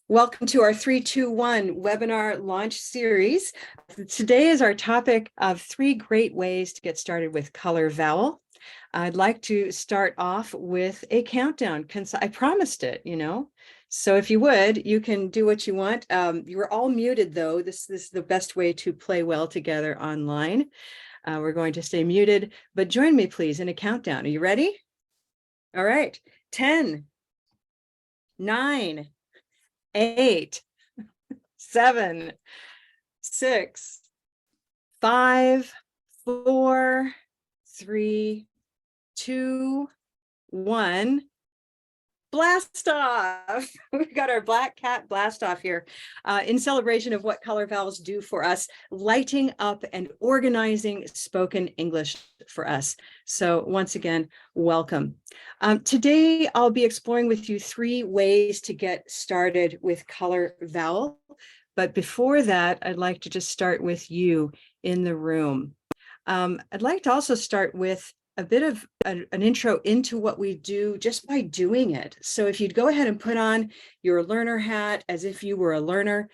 Welcome to our 3-2-1 webinar launch series. Today is our topic of 3 great ways to get started with Color Vowel. I'd like to start off with a countdown. I promised it, So if you would, you can do what you want. You are all muted though. This is the best way to play well together online. We're going to stay muted, but join me please in a countdown. Are you ready? All right. 10, 9, 8, 7, 6, 5, 4, 3, 2, 1. Blast off! We've got our black cat blast off here in celebration of what color vowels do for us, lighting up and organizing spoken English for us. So once again, welcome. Today, I'll be exploring with you 3 ways to get started with color vowel. But before that, I'd like to just start with you in the room. I'd like to also start with a bit of an intro into what we do just by doing it. So if you'd go ahead and put on your learner hat as if you were a learner,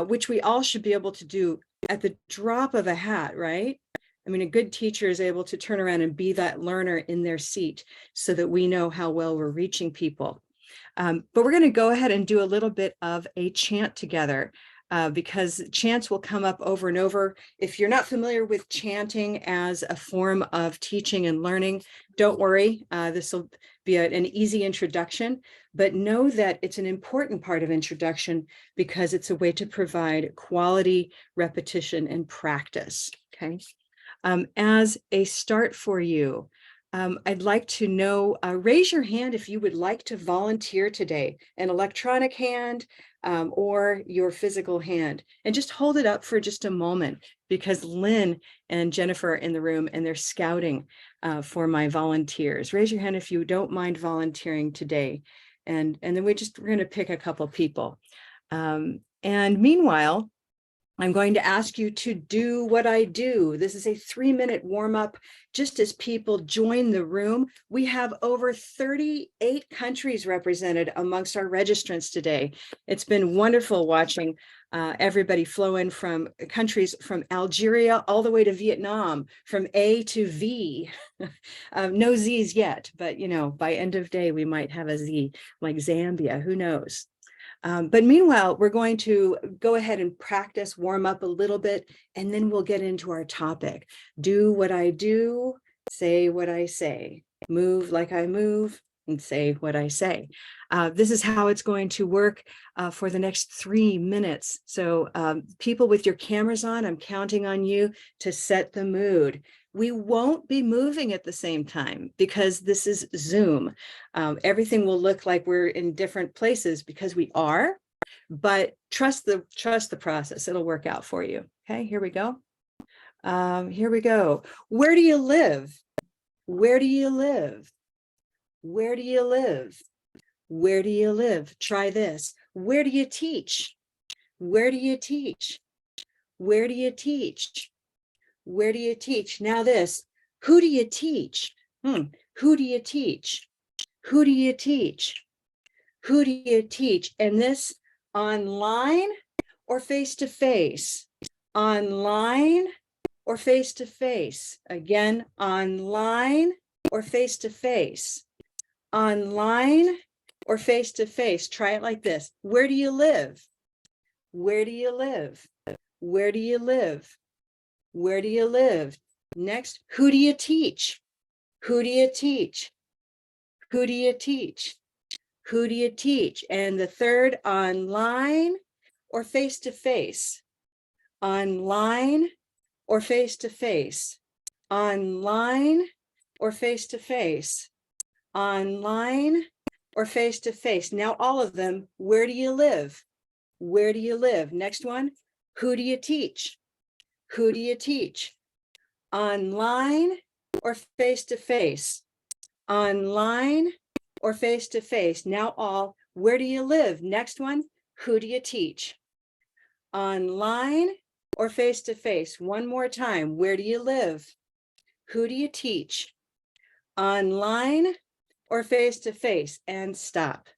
which we all should be able to do at the drop of a hat, right? I mean, a good teacher is able to turn around and be that learner in their seat so that we know how well we're reaching people. But we're going to go ahead and do a little bit of a chant together. Because chants will come up over and over. If you're not familiar with chanting as a form of teaching and learning, don't worry. This will be an easy introduction, but know that it's an important part of introduction because it's a way to provide quality repetition and practice. Okay. As a start for you, I'd like to know, raise your hand if you would like to volunteer today, an electronic hand or your physical hand, and just hold it up for just a moment because Lynn and Jennifer are in the room and they're scouting for my volunteers. Raise your hand if you don't mind volunteering today. And then we're going to pick a couple people. And meanwhile, I'm going to ask you to do what I do. This is a 3-minute warm-up. Just as people join the room, we have over 38 countries represented amongst our registrants today. It's been wonderful watching everybody flow in from countries from Algeria all the way to Vietnam, from A to V. No Z's yet, but by end of day, we might have a Z, like Zambia, who knows? But meanwhile, we're going to go ahead and practice, warm up a little bit, and then we'll get into our topic. Do what I do, say what I say, move like I move, and say what I say. This is how it's going to work for the next 3 minutes. So people with your cameras on, I'm counting on you to set the mood. We won't be moving at the same time because this is Zoom. Everything will look like we're in different places because we are, but trust the process. It'll work out for you. Okay, here we go. Here we go. Where do you live? Where do you live? Where do you live? Where do you live? Try this. Where do you teach? Where do you teach? Where do you teach? Where do you teach? Now this, who do you teach? Who do you teach? Who do you teach? Who do you teach? And this, online or face-to-face? Online or face-to-face? Again, online or face-to-face? Online or face-to-face? Try it like this. Where do you live? Where do you live? Where do you live? Where do you live? Next, who do you teach? Who do you teach? Who do you teach? Who do you teach? And the third, online or face-to-face? Online or face-to-face? Online or face-to-face? Online or face-to-face? Now all of them, where do you live? Where do you live? Next one, who do you teach? Who do you teach? Online or face-to-face? Online or face-to-face? Now all, where do you live? Next one, who do you teach? Online or face-to-face? One more time, where do you live? Who do you teach? Online or face-to-face? And stop.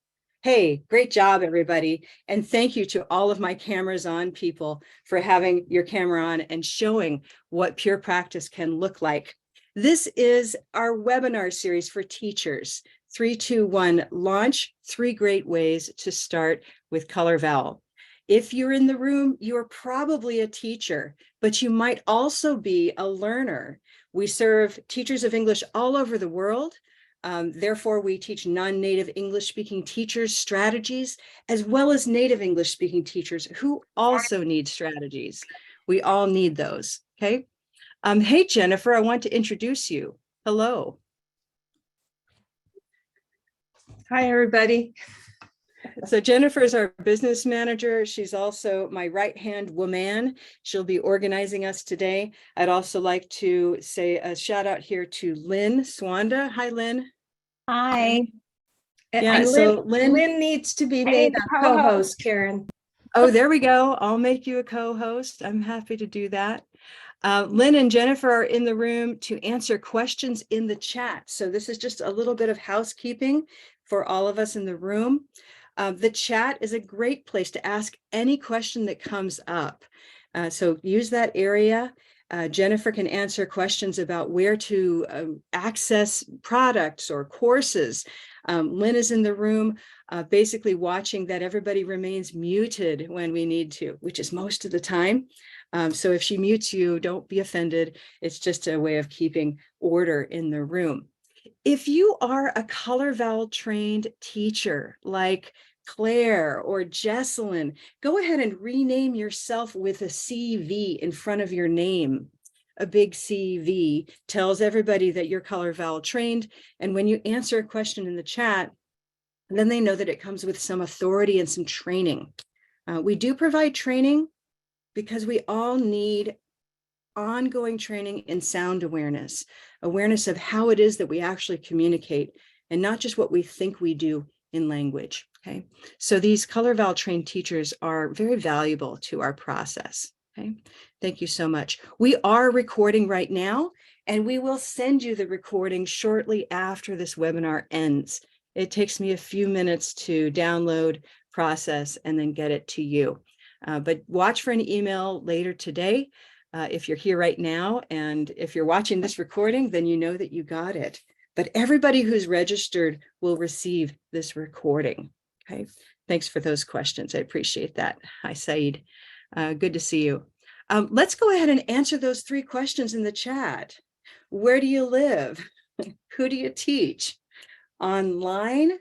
Hey, great job, everybody. And thank you to all of my cameras on people for having your camera on and showing what pure practice can look like. This is our webinar series for teachers. 3, 2, 1, launch 3 great ways to start with Color Vowel. If you're in the room, you're probably a teacher, but you might also be a learner. We serve teachers of English all over the world. Therefore, we teach non-native English-speaking teachers strategies, as well as native English-speaking teachers who also need strategies. We all need those, okay? Hey, Jennifer, I want to introduce you. Hello. Hi, everybody. So Jennifer is our business manager. She's also my right-hand woman. She'll be organizing us today. I'd also like to say a shout out here to Lynn Swanda. Hi, Lynn. Hi. Yeah, so Lynn needs to be made a co-host, Karen. Oh, there we go. I'll make you a co-host. I'm happy to do that. Lynn and Jennifer are in the room to answer questions in the chat. So this is just a little bit of housekeeping for all of us in the room. The chat is a great place to ask any question that comes up. So use that area. Jennifer can answer questions about where to access products or courses. Lynn is in the room basically watching that everybody remains muted when we need to, which is most of the time. So if she mutes you, don't be offended. It's just a way of keeping order in the room. If you are a Color Vowel trained teacher like Claire or Jesselyn, go ahead and rename yourself with a CV in front of your name. A big CV tells everybody that you're Color Vowel trained. And when you answer a question in the chat, then they know that it comes with some authority and some training. We do provide training because we all need ongoing training in sound awareness of how it is that we actually communicate and not just what we think we do in language, okay? So these Color Vowel trained teachers are very valuable to our process, okay? Thank you so much. We are recording right now, and we will send you the recording shortly after this webinar ends. It takes me a few minutes to download, process, and then get it to you. But watch for an email later today. If you're here right now, and if you're watching this recording, then you know that you got it. But everybody who's registered will receive this recording. Okay, thanks for those questions. I appreciate that. Hi, Saeed. Good to see you. Let's go ahead and answer those 3 questions in the chat. Where do you live? Who do you teach? Online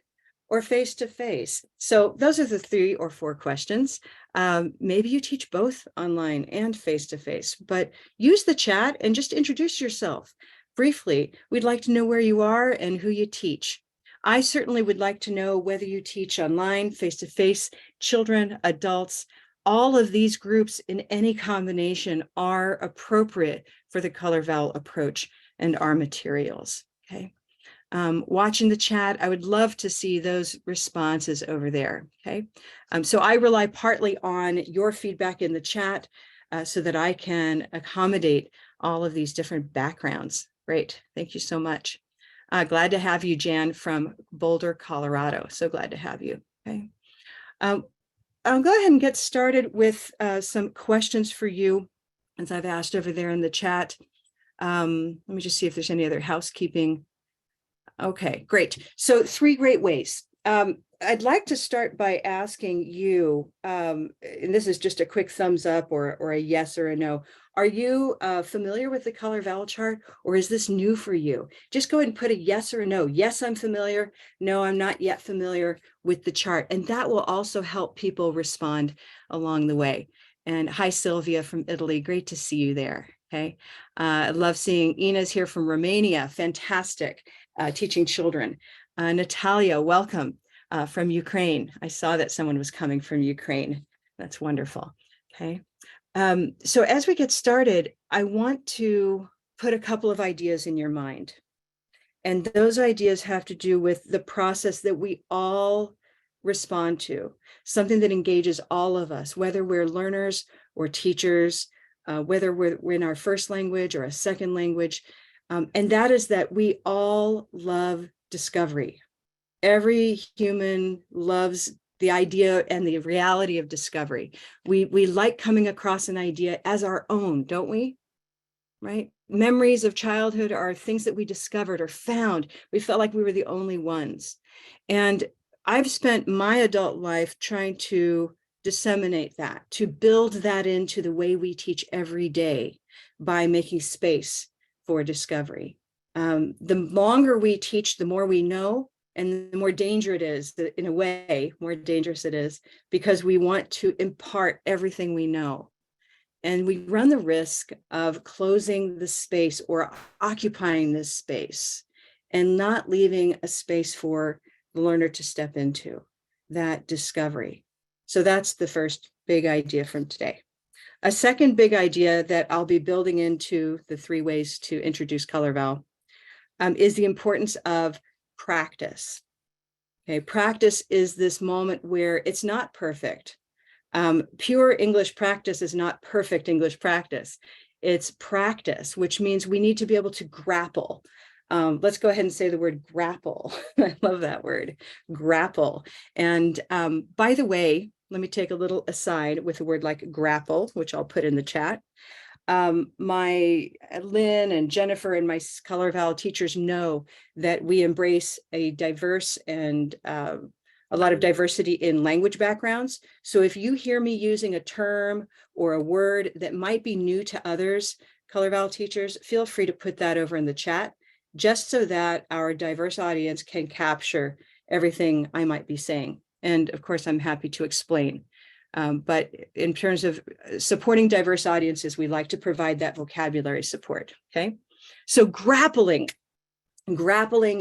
or face-to-face? So those are the 3 or 4 questions. Maybe you teach both online and face-to-face, but use the chat and just introduce yourself briefly. We'd like to know where you are and who you teach. I certainly would like to know whether you teach online, face-to-face, children, adults. All of these groups in any combination are appropriate for the Color Vowel approach and our materials, okay? Watching the chat, I would love to see those responses over there, okay? So I rely partly on your feedback in the chat so that I can accommodate all of these different backgrounds. Great, thank you so much. Glad to have you, Jan, from Boulder, Colorado. So glad to have you, okay? I'll go ahead and get started with some questions for you, as I've asked over there in the chat. Let me just see if there's any other housekeeping. Okay, great. So 3 great ways. I'd like to start by asking you, and this is just a quick thumbs up or a yes or a no. Are you familiar with the Color Vowel Chart, or is this new for you? Just go ahead and put a yes or a no. Yes, I'm familiar. No, I'm not yet familiar with the chart. And that will also help people respond along the way. And hi, Sylvia from Italy. Great to see you there. Okay. I love seeing Ina's here from Romania. Fantastic. Teaching children. Natalia, welcome from Ukraine. I saw that someone was coming from Ukraine. That's wonderful. Okay. So as we get started, I want to put a couple of ideas in your mind. And those ideas have to do with the process that we all respond to, something that engages all of us, whether we're learners or teachers, whether we're in our first language or a second language. And that is that we all love discovery. Every human loves the idea and the reality of discovery. We like coming across an idea as our own, don't we? Right? Memories of childhood are things that we discovered or found. We felt like we were the only ones. And I've spent my adult life trying to disseminate that, to build that into the way we teach every day by making space for discovery. The longer we teach, the more we know, and the more danger it is, in a way, more dangerous it is, because we want to impart everything we know. And we run the risk of closing the space or occupying this space and not leaving a space for the learner to step into that discovery. So that's the first big idea from today. A second big idea that I'll be building into the 3 ways to introduce Color Vowel is the importance of practice. Okay, practice is this moment where it's not perfect. Pure English practice is not perfect English practice. It's practice, which means we need to be able to grapple. Let's go ahead and say the word grapple. I love that word, grapple. And by the way, let me take a little aside with a word like grapple, which I'll put in the chat. My Lynn and Jennifer and my Color Vowel teachers know that we embrace a diverse and a lot of diversity in language backgrounds. So if you hear me using a term or a word that might be new to others, Color Vowel teachers, feel free to put that over in the chat, just so that our diverse audience can capture everything I might be saying. And of course, I'm happy to explain. But in terms of supporting diverse audiences, we like to provide that vocabulary support, okay? So grappling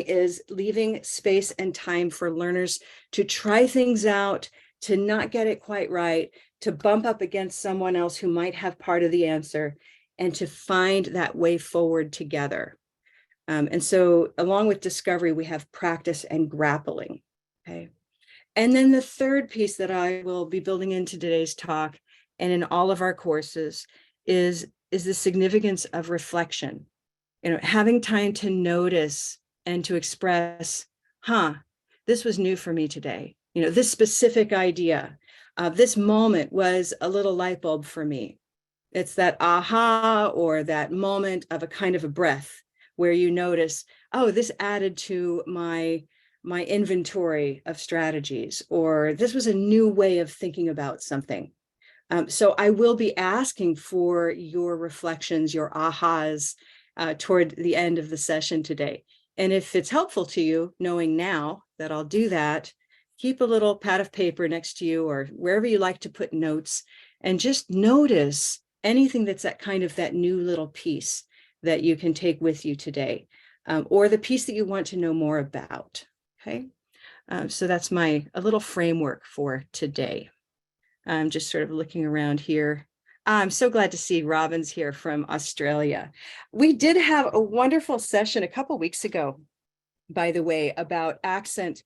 is leaving space and time for learners to try things out, to not get it quite right, to bump up against someone else who might have part of the answer, and to find that way forward together. And so along with discovery, we have practice and grappling, okay? And then the third piece that I will be building into today's talk and in all of our courses is the significance of reflection. Having time to notice and to express, this was new for me today. This specific idea, this moment was a little light bulb for me. It's that aha, or that moment of a kind of a breath where you notice, oh, this added to my inventory of strategies, or this was a new way of thinking about something. So I will be asking for your reflections, your ahas, toward the end of the session today. And if it's helpful to you, knowing now that I'll do that, keep a little pad of paper next to you or wherever you like to put notes, and just notice anything that's that new little piece that you can take with you today, or the piece that you want to know more about, okay? So that's a little framework for today. I'm just sort of looking around here. I'm so glad to see Robin's here from Australia. We did have a wonderful session a couple weeks ago, by the way, about accent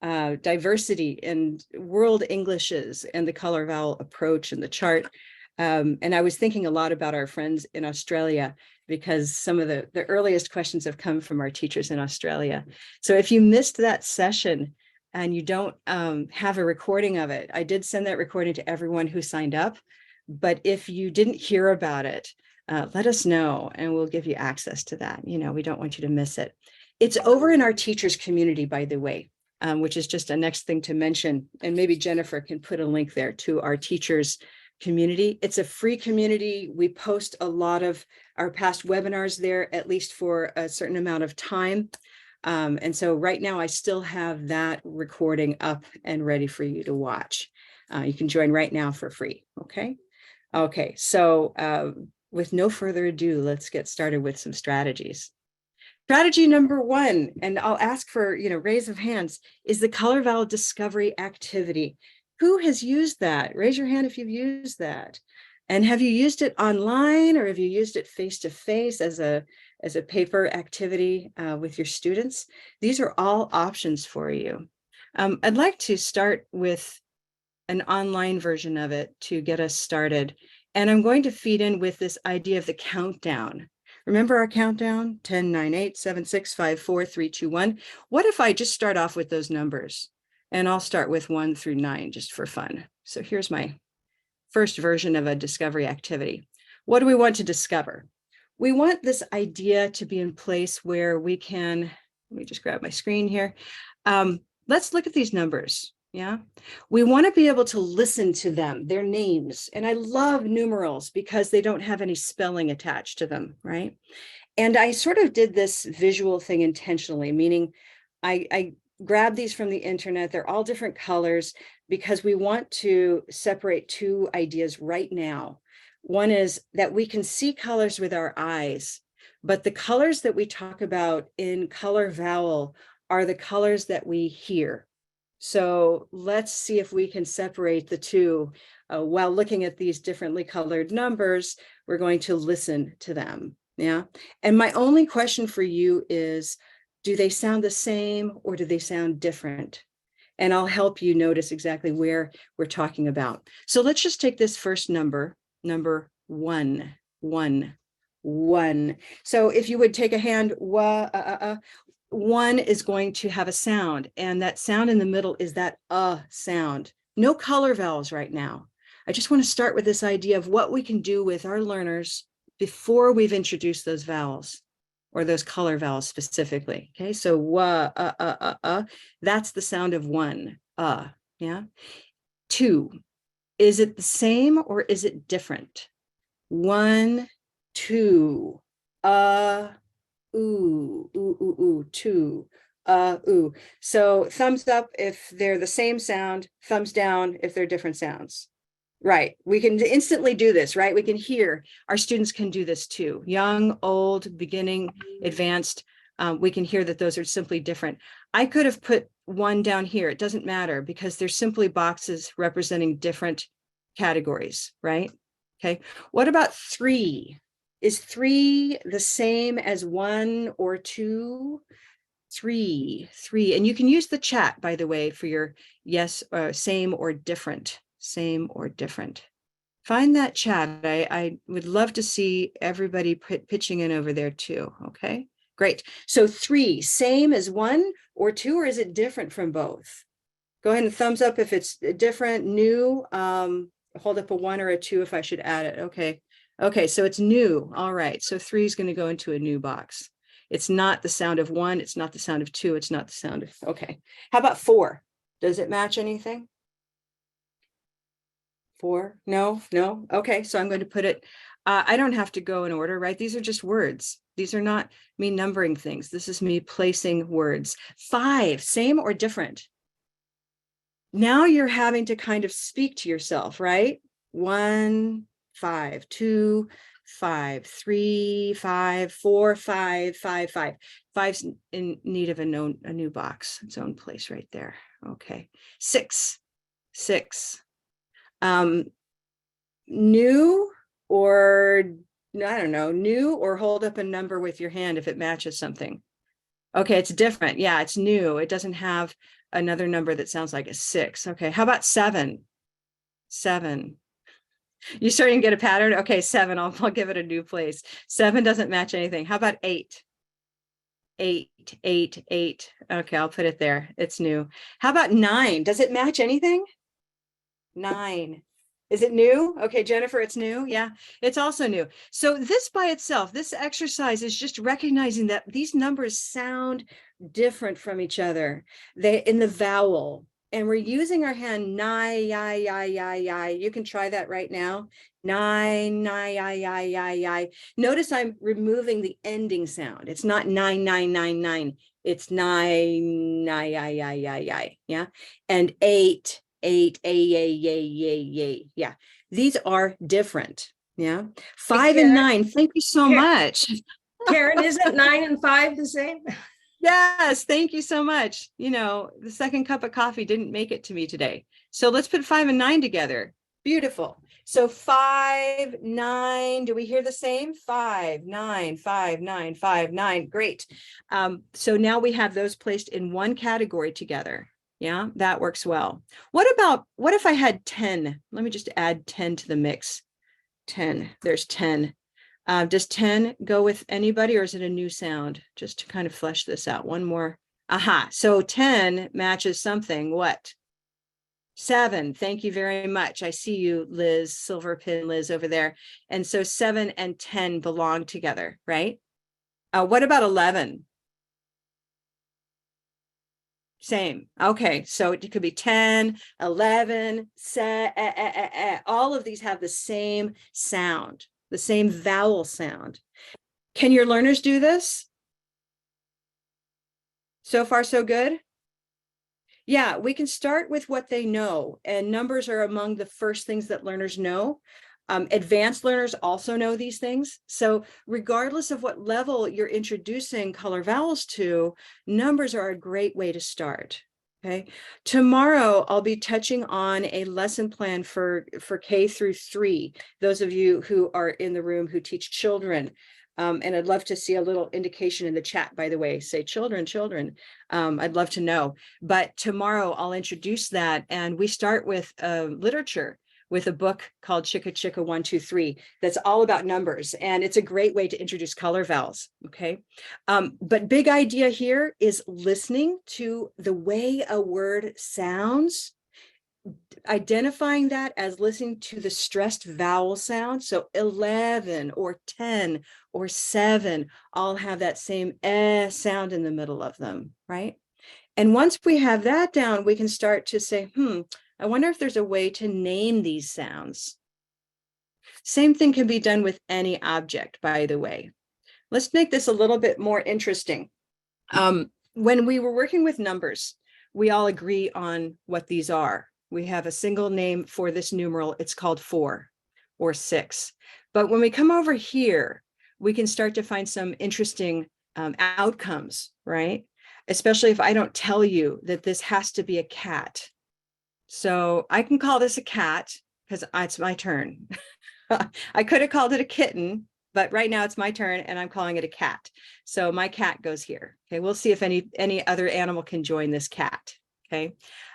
diversity and world Englishes and the Color Vowel approach and the chart. And I was thinking a lot about our friends in Australia, because some of the earliest questions have come from our teachers in Australia. So if you missed that session and you don't have a recording of it, I did send that recording to everyone who signed up. But if you didn't hear about it, let us know and we'll give you access to that. We don't want you to miss it. It's over in our teachers community, by the way, which is just a next thing to mention. And maybe Jennifer can put a link there to our teachers community. It's a free community. We post a lot of our past webinars there, at least for a certain amount of time. And so right now I still have that recording up and ready for you to watch. You can join right now for free, okay? Okay, so with no further ado, let's get started with some strategies. Strategy number 1, and I'll ask for raise of hands, is the Color Vowel Discovery Activity. Who has used that? Raise your hand if you've used that. And have you used it online, or have you used it face-to-face as a paper activity with your students? These are all options for you. I'd like to start with an online version of it to get us started. And I'm going to feed in with this idea of the countdown. Remember our countdown? 10, 9, 8, 7, 6, 5, 4, 3, 2, 1. What if I just start off with those numbers? And I'll start with 1 through 9 just for fun. So here's my first version of a discovery activity. What do we want to discover? We want this idea to be in place where we can, let me just grab my screen here. Let's look at these numbers. Yeah, we want to be able to listen to them, their names. And I love numerals because they don't have any spelling attached to them, right? And I sort of did this visual thing intentionally, meaning I grabbed these from the internet. They're all different colors because we want to separate two ideas right now. One is that we can see colors with our eyes, but the colors that we talk about in Color Vowel are the colors that we hear. So let's see if we can separate the two. While looking at these differently colored numbers, we're going to listen to them. Yeah. And my only question for you is, do they sound the same or do they sound different? And I'll help you notice exactly where we're talking about. So let's just take this first number, number 1, 1, 1. So if you would take a hand, 1 is going to have a sound, and that sound in the middle is that sound. No color vowels right now. I just want to start with this idea of what we can do with our learners before we've introduced those vowels or those color vowels specifically. Okay, so that's the sound of 1. Yeah. 2, is it the same or is it different? 1, 2, ooh, ooh, ooh, ooh, 2, ooh. So thumbs up if they're the same sound, thumbs down if they're different sounds. Right, we can instantly do this, right? We can hear, our students can do this too. Young, old, beginning, advanced, we can hear that those are simply different. I could have put 1 down here, it doesn't matter because they're simply boxes representing different categories, right? Okay, what about 3? Is 3 the same as 1 or 2? 3, and you can use the chat, by the way, for your yes, same or different. Same or different. Find that chat. I would love to see everybody pitching in over there too. Okay, great. So 3, same as 1 or 2, or is it different from both? Go ahead and thumbs up if it's different, new. Hold up a 1 or a 2 if I should add it. Okay. Okay, so it's new. All right. So 3 is going to go into a new box. It's not the sound of 1. It's not the sound of 2. It's not the sound of, okay. How about 4? Does it match anything? 4? No. Okay, so I'm going to put it, I don't have to go in order, right? These are just words. These are not me numbering things. This is me placing words. 5, same or different? Now you're having to kind of speak to yourself, right? 1, 5, 2, 5, 3, 5, 4, 5, 5, 5. 5's in need of a new box, its own place right there. Okay, 6. New or, I don't know, new, or hold up a number with your hand if it matches something. Okay, it's different. Yeah, it's new. It doesn't have another number that sounds like a 6. Okay, how about 7? 7. You starting to get a pattern? Okay, 7. I'll give it a new place. 7 doesn't match anything. How about 8? 8. Okay, I'll put it there. It's new. How about 9? Does it match anything? 9. Is it new? Okay, Jennifer, it's new. Yeah, it's also new. So this by itself, this exercise is just recognizing that these numbers sound different from each other. They in the vowel, and we're using our hand, nigh, yi. You can try that right now. Nigh, yi. Notice I'm removing the ending sound. It's not 9. It's nigh, yi. Yeah, and 8. 8, yay. Yeah, these are different. Yeah, 5 and 9. Thank you so much. Karen, isn't 9 and 5 the same? Yes, thank you so much. You know, the second cup of coffee didn't make it to me today. So let's put 5 and 9 together. Beautiful. So 5, 9. Do we hear the same? 5, 9, 5, 9, 5, 9. Great. So now we have those placed in one category together. Yeah, that works well. What if I had 10? Let me just add 10 to the mix. 10, there's 10. Does 10 go with anybody, or is it a new sound? Just to kind of flesh this out. One more. Aha. So 10 matches something. What? 7. Thank you very much. I see you, Liz, silver pin Liz over there. And so 7 and 10 belong together, right? What about 11? Same. Okay, so it could be 10, 11, all of these have the same sound, the same vowel sound. Can your learners do this? So far, so good? Yeah, we can start with what they know, and numbers are among the first things that learners know. Advanced learners also know these things. So regardless of what level you're introducing color vowels to, numbers are a great way to start. Okay. Tomorrow, I'll be touching on a lesson plan for K through 3. Those of you who are in the room who teach children. And I'd love to see a little indication in the chat, by the way, say children, children. I'd love to know. But tomorrow I'll introduce that. And we start with literature, with a book called Chicka Chicka 1, 2, 3 that's all about numbers. And it's a great way to introduce color vowels, okay? But big idea here is listening to the way a word sounds, identifying that as listening to the stressed vowel sound. So 11 or 10 or 7 all have that same sound in the middle of them, right? And once we have that down, we can start to say, I wonder if there's a way to name these sounds. Same thing can be done with any object, by the way. Let's make this a little bit more interesting. When we were working with numbers, we all agree on what these are. We have a single name for this numeral. It's called 4 or 6. But when we come over here, we can start to find some interesting outcomes, right? Especially if I don't tell you that this has to be a cat. So I can call this a cat because it's my turn. I could have called it a kitten, but right now it's my turn and I'm calling it a cat. So my cat goes here. Okay, we'll see if any other animal can join this cat. Okay,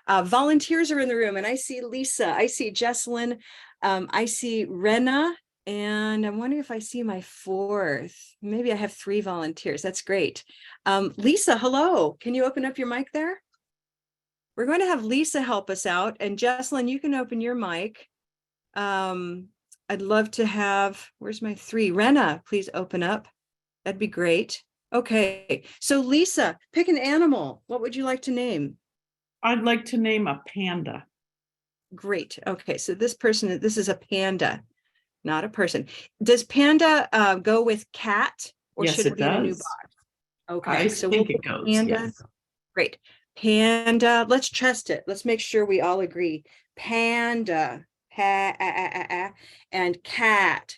volunteers are in the room, and I see Lisa, I see Jesselyn, I see Rena, and I'm wondering if I see my 4th. Maybe I have 3 volunteers. That's great. Lisa, hello. Can you open up your mic there? We're going to have Lisa help us out, and Jesselyn, you can open your mic. I'd love to have, where's my 3? Rena, please open up. That'd be great. Okay, so Lisa, pick an animal. What would you like to name? I'd like to name a panda. Great. Okay, so this is a panda, not a person. Does panda go with cat, or Yes, should it be in a new does. box? Okay, I so think we'll it goes. panda. Yes. Great. Panda. Let's test it. Let's make sure we all agree. Panda. And cat.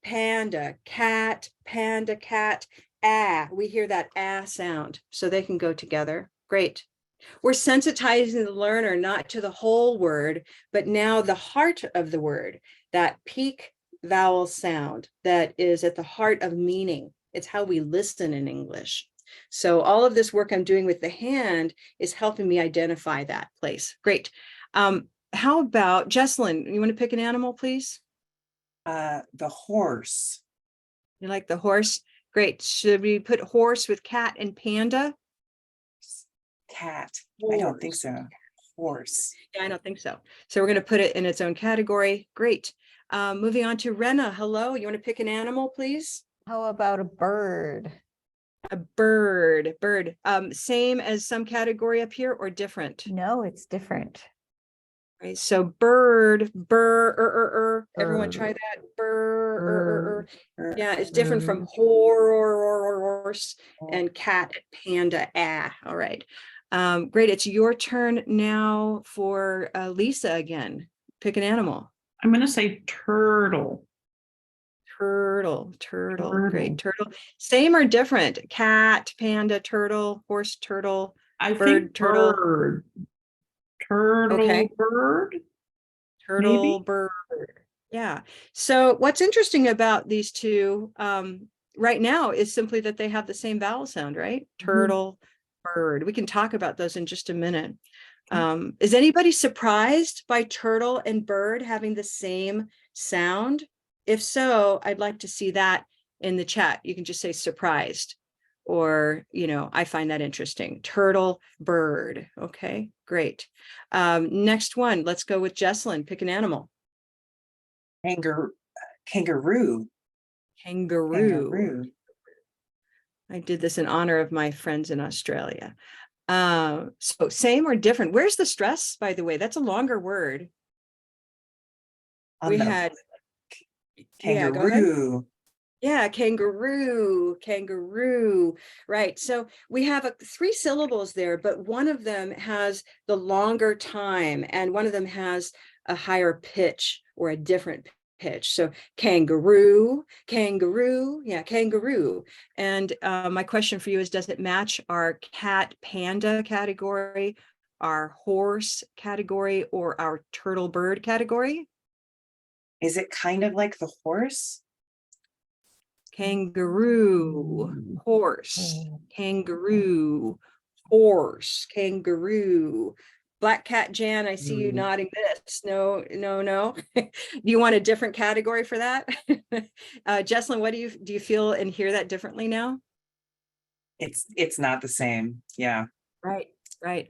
Panda. Cat. Panda. Cat. We hear that sound, so they can go together. Great. We're sensitizing the learner not to the whole word, but now the heart of the word, that peak vowel sound that is at the heart of meaning. It's how we listen in English. So all of this work I'm doing with the hand is helping me identify that place. Great. How about Jesselyn? You want to pick an animal, please? The horse. You like the horse? Great. Should we put horse with cat and panda? Cat. Horse. I don't think so. Horse. Yeah, I don't think so. So we're going to put it in its own category. Great. Moving on to Rena. Hello. You want to pick an animal, please? How about a bird? A bird. Same as some category up here or different? No, it's different. Right. So bird, everyone try that. Bird. Yeah, it's different from horse and cat, panda. All right. Great. It's your turn now for Lisa again. Pick an animal. I'm going to say turtle. Turtle. Great. Turtle. Same or different? Cat, panda, turtle, horse, turtle, I bird, think turtle. bird. Turtle, okay. bird. Turtle, Maybe? bird. Yeah. So what's interesting about these two right now is simply that they have the same vowel sound, right? Turtle, bird. We can talk about those in just a minute. Is anybody surprised by turtle and bird having the same sound? If so, I'd like to see that in the chat. You can just say surprised, or, I find that interesting. Turtle, bird. Okay, great. Next one, let's go with Jesselyn. Pick an animal. Kangaroo. Kangaroo. Kangaroo. I did this in honor of my friends in Australia. So same or different? Where's the stress, by the way? That's a longer word. On We the had, yeah, go ahead. kangaroo. Yeah, kangaroo. Right. So we have 3 syllables there, but one of them has the longer time and one of them has a higher pitch or a different pitch. So kangaroo. Yeah, kangaroo. And my question for you is, does it match our cat panda category, our horse category, or our turtle bird category? Is it kind of like the horse? Kangaroo, horse, kangaroo, horse, kangaroo. Black cat Jan, I see you nodding this. No. Do you want a different category for that? Jesselyn, what do you feel and hear that differently now? It's not the same. Yeah. Right.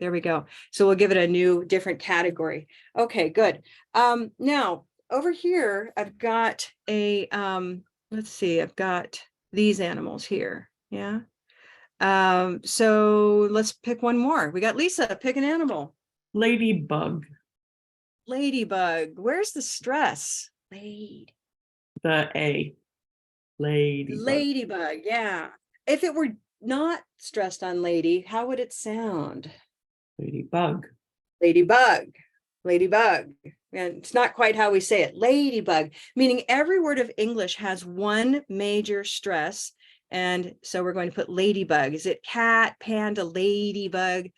There we go. So we'll give it a new different category. Okay, good. Now over here, I've got a let's see, I've got these animals here. Yeah. So let's pick one more. We got Lisa, pick an animal. Ladybug. Ladybug. Where's the stress? The A. Ladybug. Ladybug. Yeah. If it were not stressed on lady, how would it sound? Ladybug. Ladybug. And it's not quite how we say it. Ladybug, meaning every word of English has one major stress. And so we're going to put ladybug. Is it cat, panda, ladybug,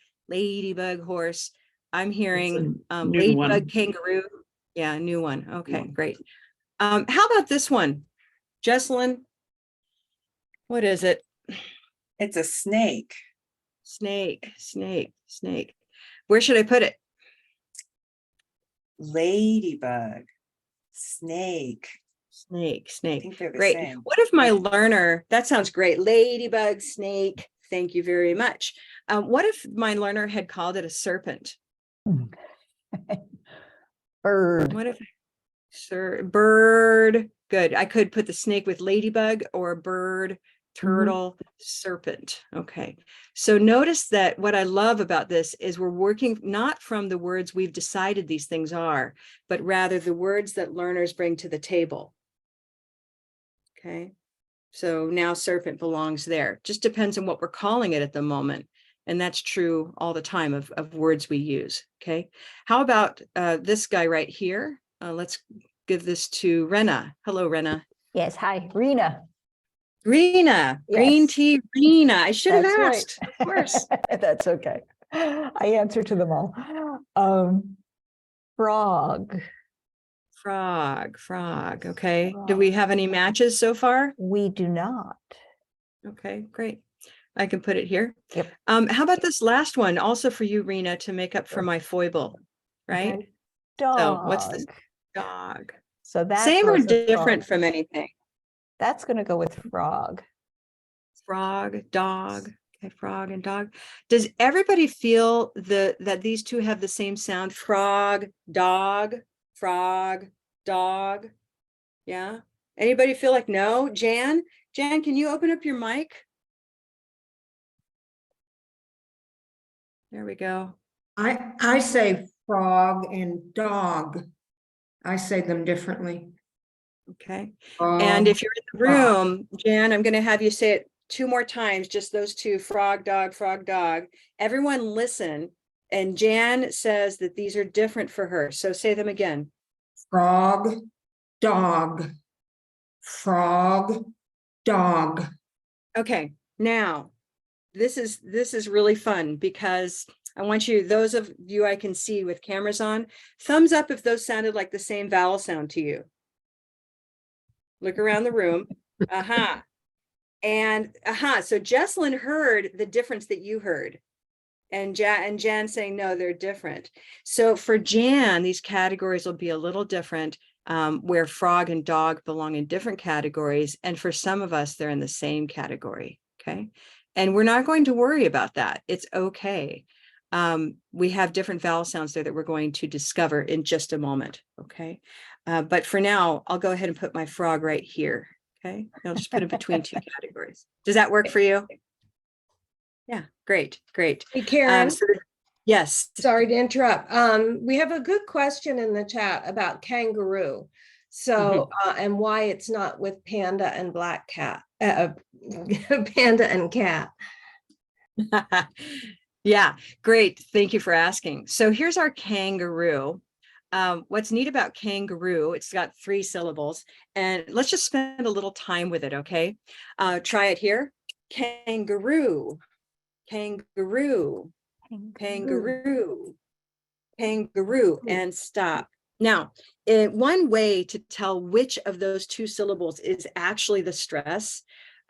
horse? I'm hearing ladybug, kangaroo. Yeah, new one. Okay, great. How about this one? Jesselyn, what is it? It's a snake. Snake. Where should I put it? Ladybug. Snake. Snake. I think they're the Great. same. What if my learner, that sounds great. Ladybug, snake. Thank you very much. What if my learner had called it a serpent? Bird. What if, bird? Good. I could put the snake with ladybug or bird, turtle, serpent. Okay. So notice that what I love about this is we're working not from the words we've decided these things are, but rather the words that learners bring to the table. Okay. So now serpent belongs there. Just depends on what we're calling it at the moment. And that's true all the time of words we use. Okay. How about this guy right here? Let's give this to Rena. Hello, Rena. Yes, hi, Rena. Green Yes. tea, Rena. I should have That's right. asked, of course. That's okay. I answer to them all. Frog. Frog. Okay. Do we have any matches so far? We do not. Okay, great. I can put it here. Yep. How about this last one? Also for you, Rena, to make up for my foible, right? Okay. Dog. So what's this? Dog. So that Same or goes with different frog. from anything? That's going to go with frog. Frog, dog. Okay, frog and dog. Does everybody feel that these two have the same sound? Frog, dog. Yeah. Anybody feel like no? Jan, can you open up your mic? There we go. I say frog and dog. I say them differently. Okay. And if you're in the room, Jan, I'm going to have you say it 2 more times, just those two, frog, dog. Everyone listen. And Jan says that these are different for her. So say them again. Frog, dog. Frog, dog. Okay. Now, this is really fun because I want you, those of you I can see with cameras on, thumbs up if those sounded like the same vowel sound to you. Look around the room. And so Jesselyn heard the difference that you heard. And Jan saying, no, they're different. So for Jan, these categories will be a little different. where frog and dog belong in different categories. And for some of us, they're in the same category. Okay. And we're not going to worry about that. It's okay. We have different vowel sounds there that we're going to discover in just a moment. Okay. But for now, I'll go ahead and put my frog right here. Okay. I'll just put it between two categories. Does that work for you? Yeah. Great. Great. Hey, Karen, Yes. sorry to interrupt. We have a good question in the chat about kangaroo. So, and why it's not with panda and black cat, panda and cat. Yeah, great. Thank you for asking. So here's our kangaroo. What's neat about kangaroo, it's got 3 syllables, and let's just spend a little time with it, okay? Try it here. Kangaroo, kangaroo, kangaroo, kangaroo, and stop. Now, one way to tell which of those 2 syllables is actually the stress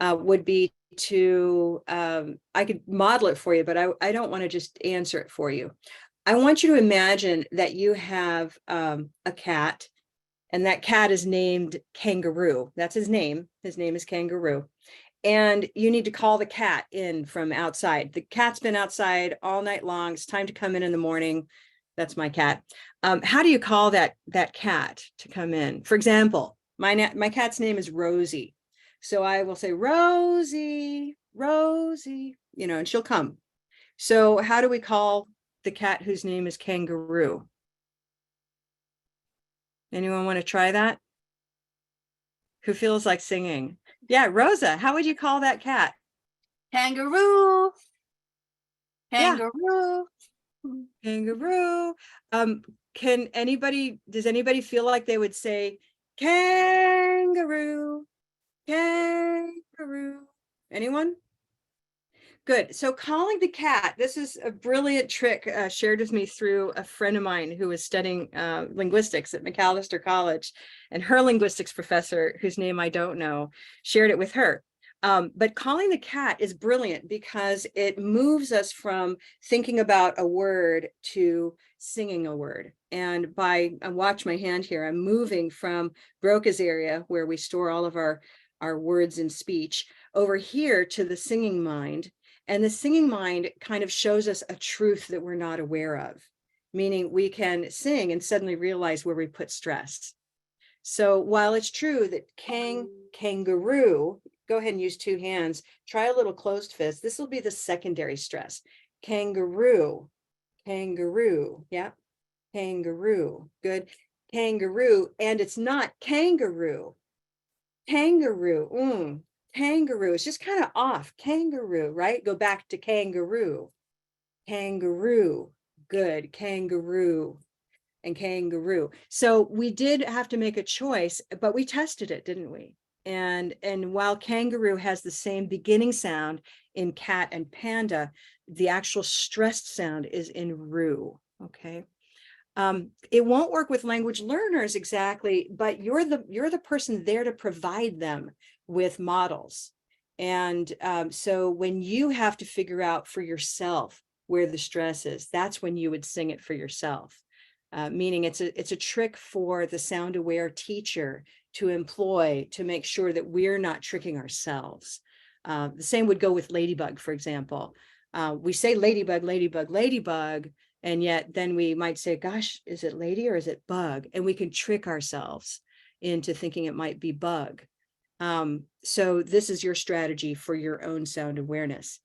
would be to, I could model it for you, but I don't want to just answer it for you. I want you to imagine that you have a cat, and that cat is named Kangaroo. That's his name. His name is Kangaroo. And you need to call the cat in from outside. The cat's been outside all night long. It's time to come in the morning. That's my cat. How do you call that cat to come in? For example, my cat's name is Rosie. So I will say, Rosie, Rosie, and she'll come. So how do we call the cat whose name is Kangaroo? Anyone want to try that? Who feels like singing? Yeah, Rosa, how would you call that cat? Kangaroo. Yeah. Kangaroo. Kangaroo. Does anybody feel like they would say kangaroo, kangaroo? Anyone? Good. So calling the cat, this is a brilliant trick shared with me through a friend of mine who was studying linguistics at Macalester College, and her linguistics professor, whose name I don't know, shared it with her. But calling the cat is brilliant because it moves us from thinking about a word to singing a word. And watch my hand here, I'm moving from Broca's area, where we store all of our words in speech, over here to the singing mind. And the singing mind kind of shows us a truth that we're not aware of, meaning we can sing and suddenly realize where we put stress. So while it's true that kangaroo, go ahead and use 2 hands, try a little closed fist. This will be the secondary stress. Kangaroo, kangaroo, yeah, kangaroo, good. Kangaroo, and it's not kangaroo. Kangaroo, kangaroo, it's just kind of off. Kangaroo, right? Go back to kangaroo. Kangaroo, good. Kangaroo and kangaroo. So we did have to make a choice, but we tested it, didn't we? And while kangaroo has the same beginning sound in cat and panda, the actual stressed sound is in roo. Okay. It won't work with language learners exactly, but you're the person there to provide them with models. And so when you have to figure out for yourself where the stress is, that's when you would sing it for yourself. Meaning it's a trick for the sound aware teacher to employ to make sure that we're not tricking ourselves. The same would go with ladybug, for example. We say ladybug, ladybug, ladybug, and yet then we might say, gosh, is it lady or is it bug? And we can trick ourselves into thinking it might be bug. So this is your strategy for your own sound awareness.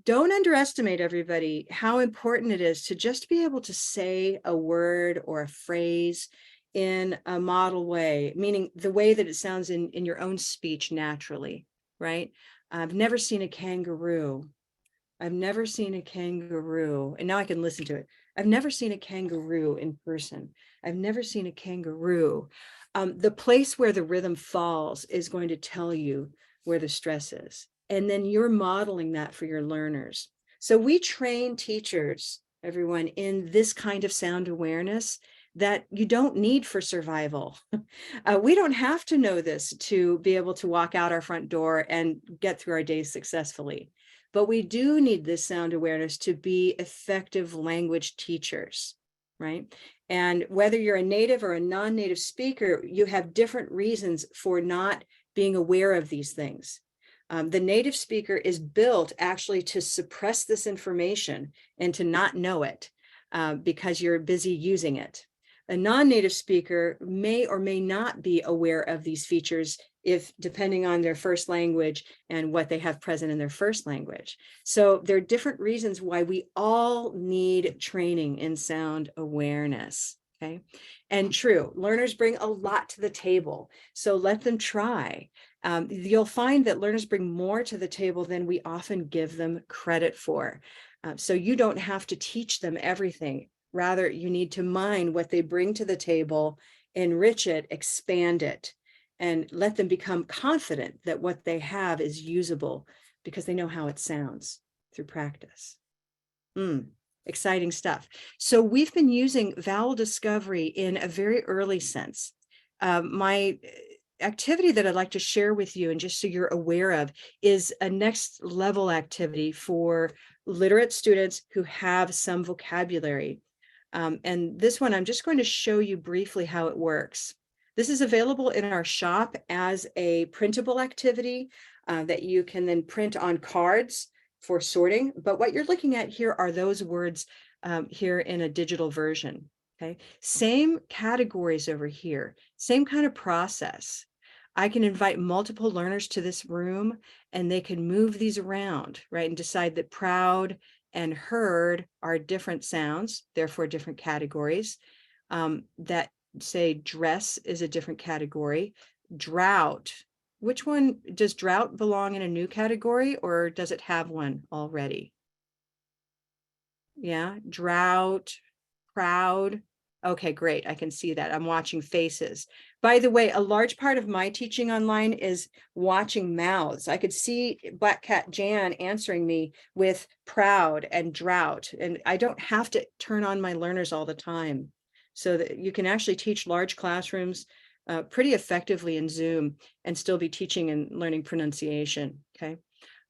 Don't underestimate, everybody, how important it is to just be able to say a word or a phrase in a model way, meaning the way that it sounds in your own speech naturally, right? I've never seen a kangaroo. I've never seen a kangaroo. And now I can listen to it. I've never seen a kangaroo in person. I've never seen a kangaroo. The place where the rhythm falls is going to tell you where the stress is. And then you're modeling that for your learners. So we train teachers, everyone, in this kind of sound awareness that you don't need for survival. We don't have to know this to be able to walk out our front door and get through our days successfully. But we do need this sound awareness to be effective language teachers, right? And whether you're a native or a non-native speaker, you have different reasons for not being aware of these things. The native speaker is built actually to suppress this information and to not know it because you're busy using it. A non-native speaker may or may not be aware of these features if depending on their first language and what they have present in their first language. So there are different reasons why we all need training in sound awareness. Okay. And true, learners bring a lot to the table. So let them try. You'll find that learners bring more to the table than we often give them credit for. So you don't have to teach them everything. Rather, you need to mine what they bring to the table, enrich it, expand it, and let them become confident that what they have is usable because they know how it sounds through practice. Exciting stuff. So we've been using vowel discovery in a very early sense. My activity that I'd like to share with you, and just so you're aware of, is a next level activity for literate students who have some vocabulary. And this one, I'm just going to show you briefly how it works. This is available in our shop as a printable activity that you can then print on cards for sorting. But what you're looking at here are those words here in a digital version. Okay, same categories over here, same kind of process. I can invite multiple learners to this room and they can move these around, right? And decide that proud and heard are different sounds, therefore different categories. That say dress is a different category. Drought, which one, does drought belong in a new category or does it have one already? Yeah, drought, proud. Okay, great. I can see that. I'm watching faces. By the way, a large part of my teaching online is watching mouths. I could see Black Cat Jan answering me with proud and drought, and I don't have to turn on my learners all the time. So that you can actually teach large classrooms pretty effectively in Zoom and still be teaching and learning pronunciation, okay?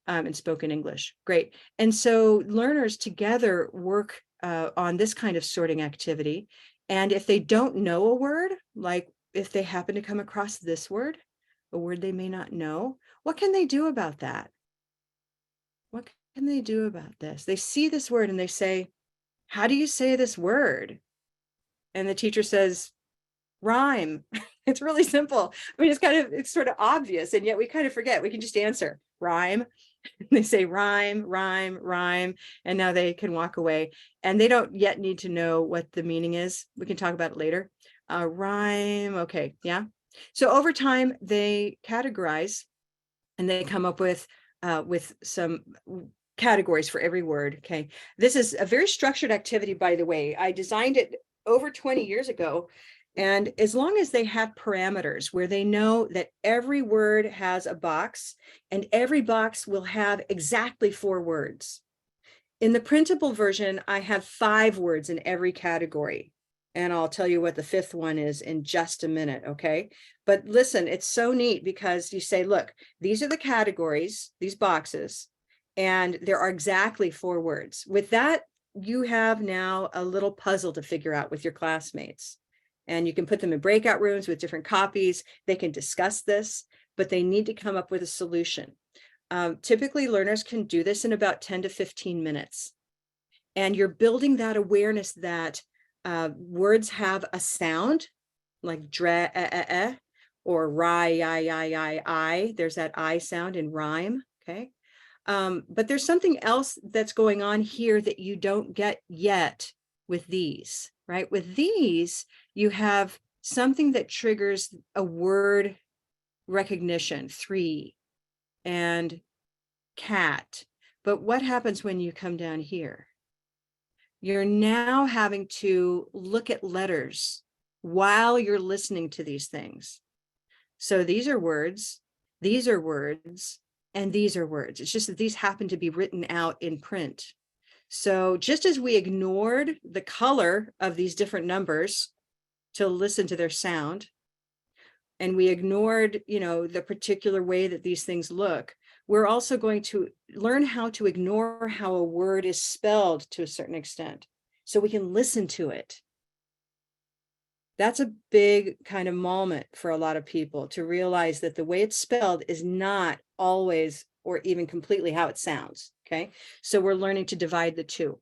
And spoken English. Great. And so learners together work on this kind of sorting activity. And if they don't know a word, like if they happen to come across this word, a word they may not know, what can they do about that? What can they do about this? They see this word and they say, how do you say this word? And the teacher says, rhyme. It's really simple. I mean, it's sort of obvious, and yet we kind of forget. We can just answer rhyme. They say rhyme, rhyme, rhyme, and now they can walk away. And they don't yet need to know what the meaning is. We can talk about it later. Rhyme, okay, yeah. So over time, they categorize and they come up with some categories for every word, okay? This is a very structured activity, by the way. I designed it over 20 years ago. And as long as they have parameters where they know that every word has a box and every box will have exactly 4 words. In the printable version, I have 5 words in every category. And I'll tell you what the 5th one is in just a minute, okay? But listen, it's so neat because you say, look, these are the categories, these boxes, and there are exactly 4 words. With that, you have now a little puzzle to figure out with your classmates. And you can put them in breakout rooms with different copies. They can discuss this, but they need to come up with a solution. Typically, learners can do this in about 10 to 15 minutes. And you're building that awareness that words have a sound, like dre, or ri, I. There's that I sound in rhyme, okay? But there's something else that's going on here that you don't get yet with these, right? With these, you have something that triggers a word recognition, 3, and cat. But what happens when you come down here? You're now having to look at letters while you're listening to these things. So these are words, and these are words. It's just that these happen to be written out in print. So just as we ignored the color of these different numbers to listen to their sound, and we ignored, the particular way that these things look, we're also going to learn how to ignore how a word is spelled to a certain extent, so we can listen to it. That's a big kind of moment for a lot of people to realize that the way it's spelled is not always or even completely how it sounds. Okay, so we're learning to divide the two.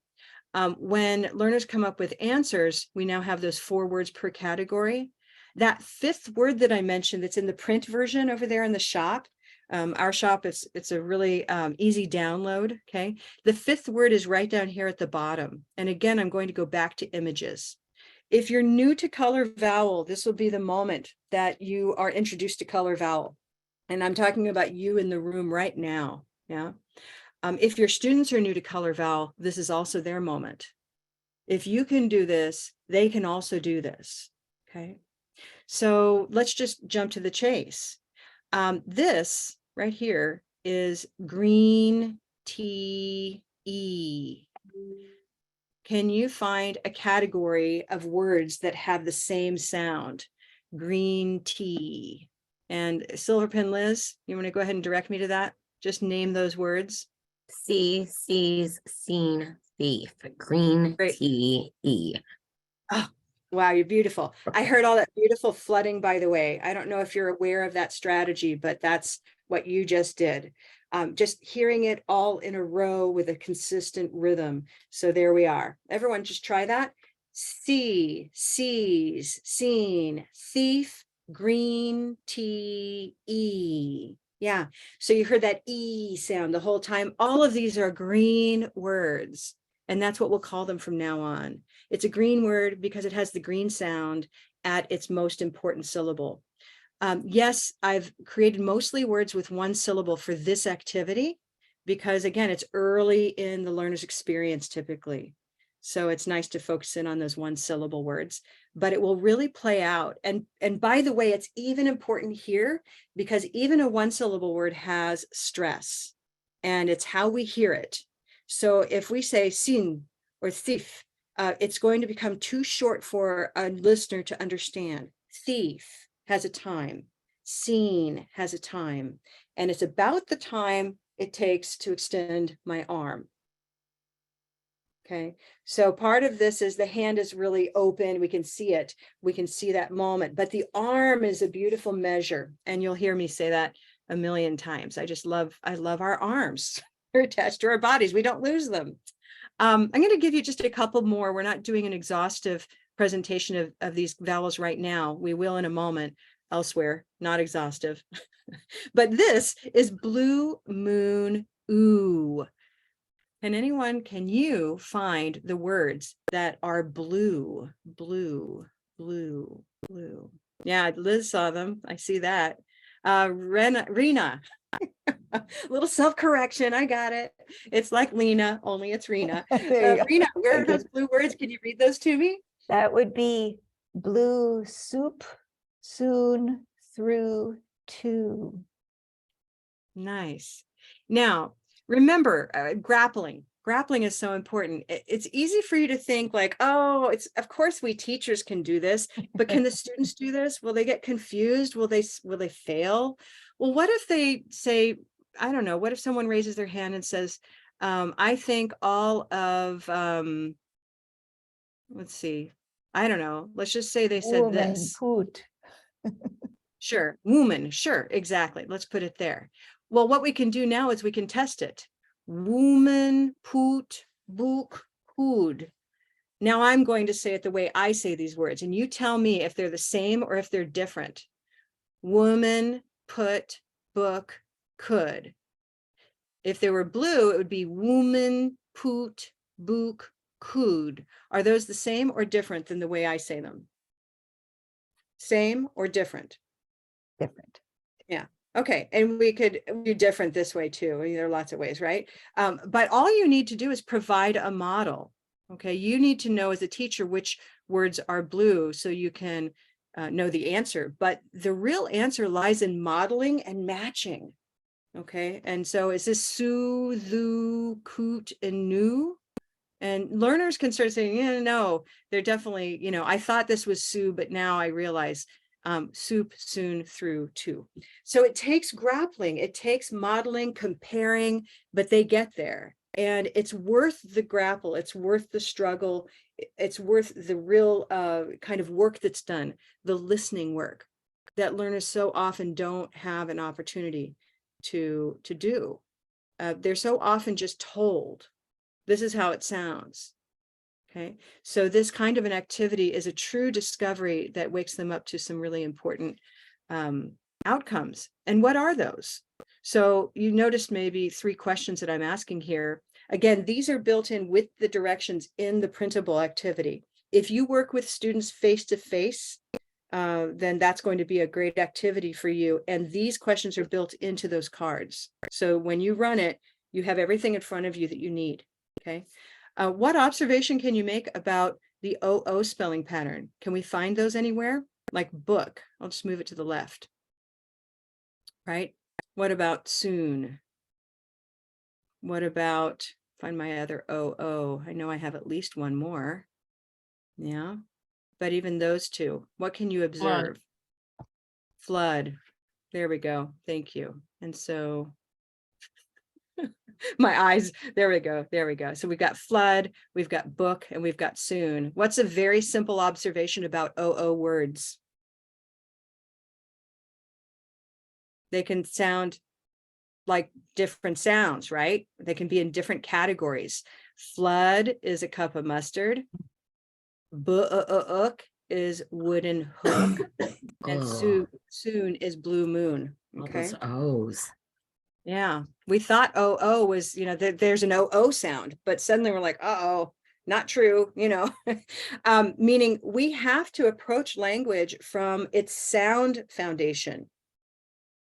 When learners come up with answers, we now have those 4 words per category. That 5th word that I mentioned that's in the print version over there in the shop, our shop, it's a really easy download. Okay, the 5th word is right down here at the bottom. And again, I'm going to go back to images. If you're new to Color Vowel, this will be the moment that you are introduced to Color Vowel. And I'm talking about you in the room right now. Yeah. If your students are new to Color Vowel, this is also their moment. If you can do this, they can also do this. Okay. So let's just jump to the chase. This right here is green tea. Can you find a category of words that have the same sound? Green tea. And Silver Pen Liz, you want to go ahead and direct me to that? Just name those words. See, sees, seen, thief, green Great. tea, e. Oh, wow, you're beautiful. I heard all that beautiful flooding, by the way. I don't know if you're aware of that strategy, but that's what you just did. Just hearing it all in a row with a consistent rhythm. So there we are. Everyone just try that. See, sees, seen, thief, green tea, e. Yeah, so you heard that E sound the whole time. All of these are green words, and that's what we'll call them from now on. It's a green word because it has the green sound at its most important syllable. Yes, I've created mostly words with 1 syllable for this activity because, again, it's early in the learner's experience typically. So it's nice to focus in on those 1 syllable words, but it will really play out. And by the way, it's even important here because even a 1 syllable word has stress and it's how we hear it. So if we say sin or thief, it's going to become too short for a listener to understand. Thief has a time, seen has a time, and it's about the time it takes to extend my arm. Okay, so part of this is the hand is really open. We can see it. We can see that moment, but the arm is a beautiful measure. And you'll hear me say that a million times. I love our arms. They're attached to our bodies. We don't lose them. I'm going to give you just a couple more. We're not doing an exhaustive presentation of these vowels right now. We will in a moment elsewhere, not exhaustive. But this is blue moon, ooh. Can you find the words that are blue, blue, blue, blue? Yeah, Liz saw them. I see that. Rena. Little self-correction. I got it. It's like Lena, only it's Rena. There you go. Rena, where are Thank you. those blue words? Can you read those to me? That would be blue soup, soon, through, to. Nice. Now, remember, grappling. Grappling is so important. It's easy for you to think like, oh, it's of course we teachers can do this, but can the students do this? Will they get confused? Will they fail? Well, what if they say, I don't know, what if someone raises their hand and says, I think all of, let's see, I don't know, let's just say they said Woman, this. poot. Sure, woman, sure, exactly. Let's put it there. Well, what we can do now is we can test it. Woman, poot, book, hood. Now I'm going to say it the way I say these words, and you tell me if they're the same or if they're different. Woman, put, book, could. If they were blue, it would be woman, poot, book, could. Are those the same or different than the way I say them? Same or different? Different. Yeah. Okay. And we could do different this way too. I mean, there are lots of ways, right? But all you need to do is provide a model. Okay. You need to know as a teacher which words are blue so you can know the answer. But the real answer lies in modeling and matching. Okay. And so is this su, thu, coot, and nu? And learners can start saying, yeah, no, they're definitely, I thought this was su, but now I realize soup, soon, through, to. So it takes grappling, it takes modeling, comparing, but they get there. And it's worth the grapple, it's worth the struggle, it's worth the real kind of work that's done, the listening work that learners so often don't have an opportunity to do. They're so often just told, this is how it sounds. Okay, so this kind of an activity is a true discovery that wakes them up to some really important outcomes. And what are those? So you noticed maybe 3 questions that I'm asking here. Again, these are built in with the directions in the printable activity. If you work with students face to face, then that's going to be a great activity for you. And these questions are built into those cards. So when you run it, you have everything in front of you that you need. Okay. What observation can you make about the OO spelling pattern? Can we find those anywhere? Like book. I'll just move it to the left. Right. What about soon? What about, find my other OO? I know I have at least one more. Yeah. But even those 2, what can you observe? Flood. There we go. Thank you. And so my eyes, there we go. There we go. So we've got flood, we've got book, and we've got soon. What's a very simple observation about OO words? They can sound like different sounds, right? They can be in different categories. Flood is a cup of mustard. Book is wooden hook. And soon is blue moon. All Okay. those O's. Yeah. We thought OO was, there's an OO sound, but suddenly we're like, uh-oh, not true, meaning we have to approach language from its sound foundation.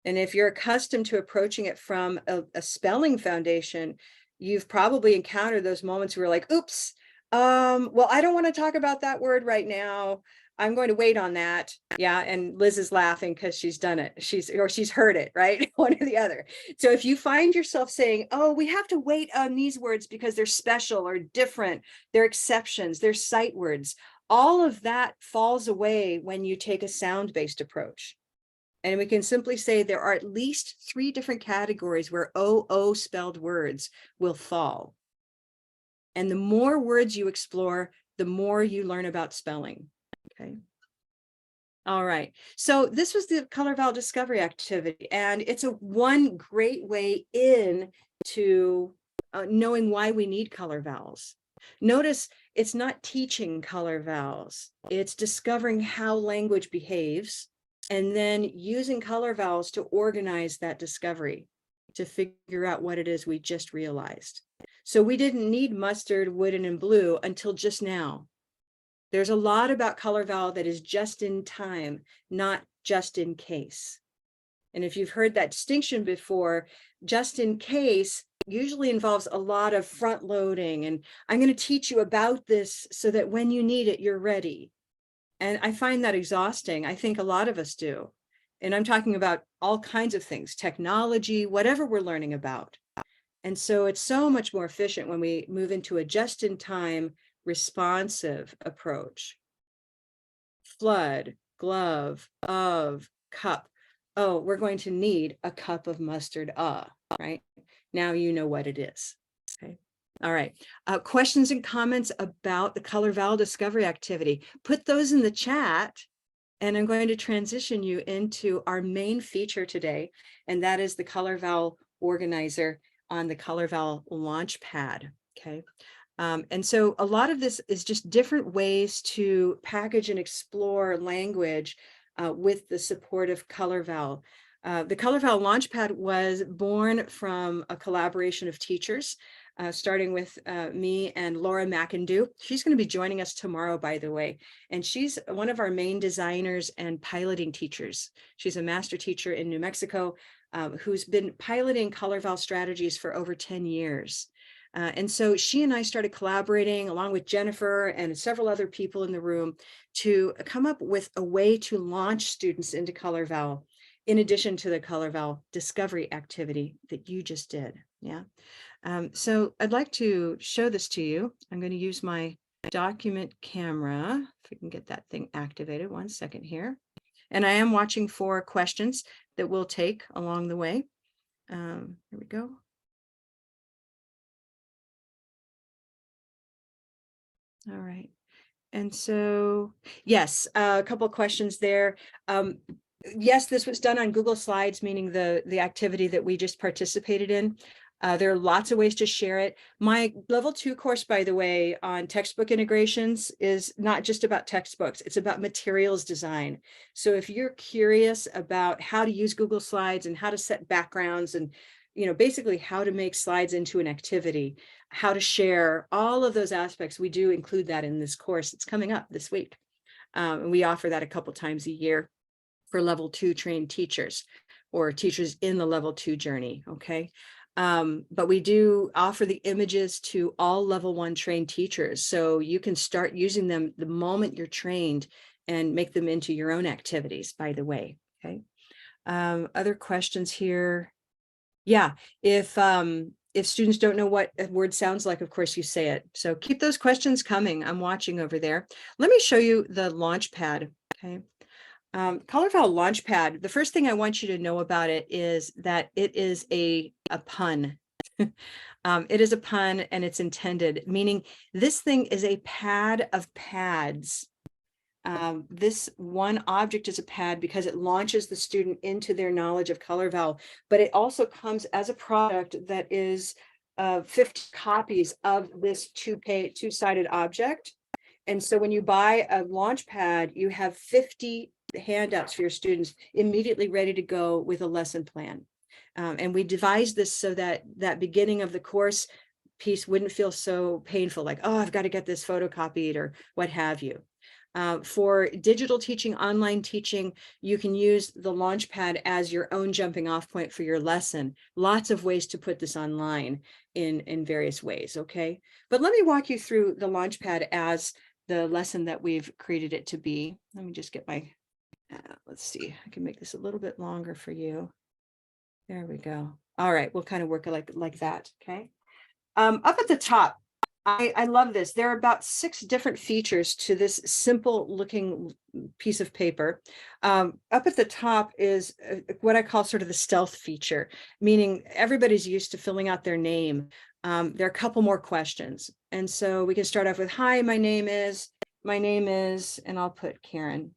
And if you're accustomed to approaching it from a spelling foundation, you've probably encountered those moments where you're like, oops, well, I don't want to talk about that word right now. I'm going to wait on that. Yeah. And Liz is laughing because she's done it. She's heard it, right? One or the other. So if you find yourself saying, oh, we have to wait on these words because they're special or different, they're exceptions, they're sight words, all of that falls away when you take a sound-based approach. And we can simply say there are at least 3 different categories where OO spelled words will fall. And the more words you explore, the more you learn about spelling. Okay. All right. So this was the Color Vowel Discovery Activity, and it's one great way in to knowing why we need color vowels. Notice it's not teaching color vowels. It's discovering how language behaves and then using color vowels to organize that discovery, to figure out what it is we just realized. So we didn't need mustard, wooden, and blue until just now. There's a lot about color vowel that is just in time, not just in case. And if you've heard that distinction before, just in case usually involves a lot of front loading. And I'm going to teach you about this so that when you need it, you're ready. And I find that exhausting. I think a lot of us do. And I'm talking about all kinds of things, technology, whatever we're learning about. And so it's so much more efficient when we move into a just-in-time responsive approach. Flood, glove, of, cup. Oh, we're going to need a cup of mustard, right? Now you know what it is. Okay. All right. Questions and comments about the Color Vowel Discovery Activity. Put those in the chat, and I'm going to transition you into our main feature today, and that is the Color Vowel Organizer on the Color Vowel Launch Pad. Okay. And so a lot of this is just different ways to package and explore language with the support of Color Vowel. The Color Vowel Launch Pad was born from a collaboration of teachers, starting with me and Laura McIndoe. She's going to be joining us tomorrow, by the way, and she's one of our main designers and piloting teachers. She's a master teacher in New Mexico who's been piloting Color Vowel strategies for over 10 years. And so she and I started collaborating along with Jennifer and several other people in the room to come up with a way to launch students into Color Vowel, in addition to the Color Vowel Discovery Activity that you just did. Yeah. So I'd like to show this to you. I'm going to use my document camera, if we can get that thing activated. 1 second here. And I am watching for questions that we'll take along the way. Here we go. All right. And so, yes, a couple of questions there. Yes, this was done on Google Slides, meaning the activity that we just participated in. There are lots of ways to share it. My level 2 course, by the way, on textbook integrations is not just about textbooks, it's about materials design. So if you're curious about how to use Google Slides and how to set backgrounds and basically how to make slides into an activity, how to share all of those aspects, we do include that in this course. It's coming up this week. And we offer that a couple times a year for level 2 trained teachers or teachers in the level 2 journey. Okay. But we do offer the images to all level 1 trained teachers. So you can start using them the moment you're trained and make them into your own activities, by the way. Okay. Other questions here. Yeah, if students don't know what a word sounds like, of course you say it. So keep those questions coming. I'm watching over there. Let me show you the launch pad. Okay. Color Vowel Launch Pad. The first thing I want you to know about it is that it is a pun. It is a pun and it's intended, meaning this thing is a pad of pads. This one object is a pad because it launches the student into their knowledge of color vowel, but it also comes as a product that is 50 copies of this two-sided object. And so when you buy a launch pad, you have 50 handouts for your students immediately ready to go with a lesson plan. And we devised this so that that beginning of the course piece wouldn't feel so painful, like, oh, I've got to get this photocopied or what have you. For digital teaching, online teaching, you can use the Launchpad as your own jumping off point for your lesson. Lots of ways to put this online in various ways, okay? But let me walk you through the Launchpad as the lesson that we've created it to be. Let me just get my, let's see, I can make this a little bit longer for you. There we go. All right, we'll kind of work it like that, okay? Up at the top, I love this. There are about 6 different features to this simple looking piece of paper. Up at the top is what I call sort of the stealth feature, meaning everybody's used to filling out their name. There are a couple more questions. And so we can start off with, hi, my name is, and I'll put Karen.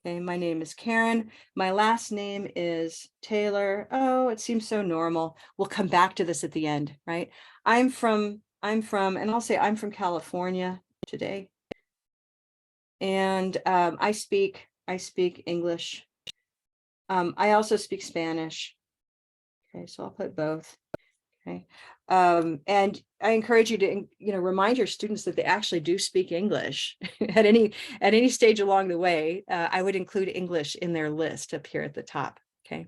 Okay, my name is Karen. My last name is Taylor. Oh, it seems so normal. We'll come back to this at the end, right? I'm from, and I'll say I'm from California today. And I speak English. I also speak Spanish. Okay, so I'll put both. Okay. And I encourage you to, remind your students that they actually do speak English at any stage along the way. I would include English in their list up here at the top. Okay.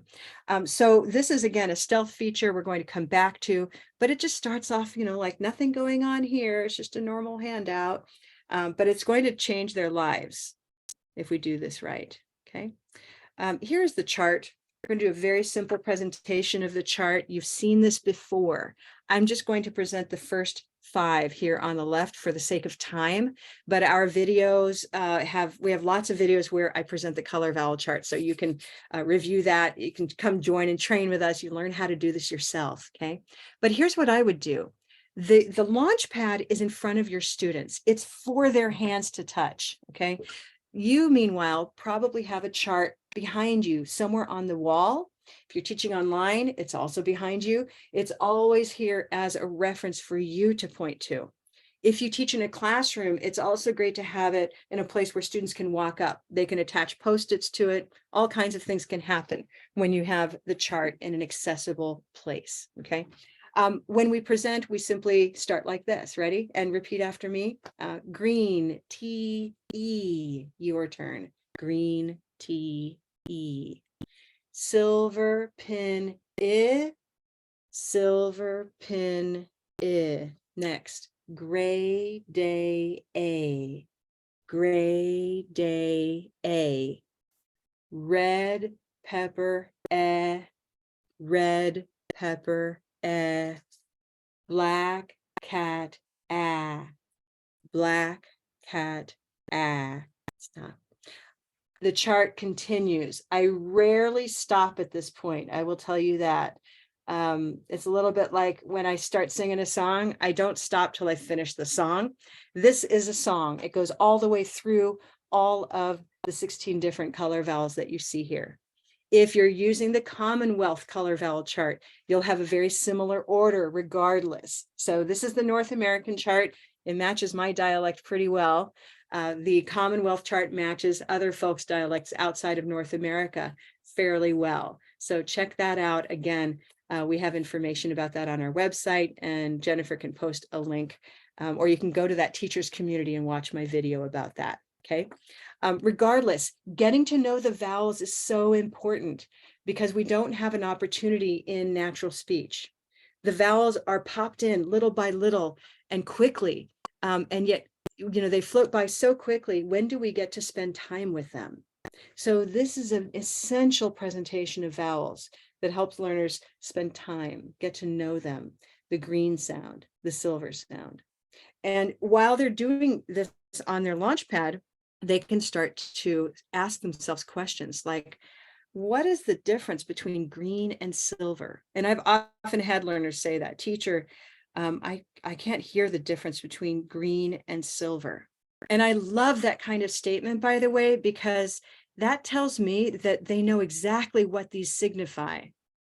So this is, again, a stealth feature we're going to come back to, but it just starts off, like nothing going on here. It's just a normal handout, but it's going to change their lives if we do this right. Okay. Here's the chart. We're going to do a very simple presentation of the chart. You've seen this before. I'm just going to present the first 5 here on the left for the sake of time, but our videos we have lots of videos where I present the color vowel chart, so you can review that. You can come join and train with us. You learn how to do this yourself, okay? But here's what I would do. The launch pad is in front of your students. It's for their hands to touch, okay? You, meanwhile, probably have a chart behind you somewhere on the wall. If you're teaching online, it's also behind you. It's always here as a reference for you to point to. If you teach in a classroom, it's also great to have it in a place where students can walk up. They can attach Post-its to it. All kinds of things can happen when you have the chart in an accessible place, okay? When we present, we simply start like this. Ready? And repeat after me. Green, T-E, your turn. Green, T-E. Silver pin, I. Silver pin, I. Next. Gray day, A. Gray day, A. Red pepper, red pepper, black cat, black cat, stop. The chart continues. I rarely stop at this point. I will tell you that. It's a little bit like when I start singing a song, I don't stop till I finish the song. This is a song. It goes all the way through all of the 16 different color vowels that you see here. If you're using the Commonwealth Color Vowel Chart, you'll have a very similar order regardless. So this is the North American chart. It matches my dialect pretty well. The Commonwealth chart matches other folks' dialects outside of North America fairly well. So check that out. Again, we have information about that on our website, and Jennifer can post a link, or you can go to that teachers community and watch my video about that. Okay. Regardless, getting to know the vowels is so important because we don't have an opportunity in natural speech. The vowels are popped in little by little and quickly, and yet, they float by so quickly. When do we get to spend time with them? So this is an essential presentation of vowels that helps learners spend time, get to know them, the green sound, the silver sound. And while they're doing this on their launch pad, they can start to ask themselves questions like, what is the difference between green and silver? And I've often had learners say that, teacher, I can't hear the difference between green and silver. And I love that kind of statement, by the way, because that tells me that they know exactly what these signify.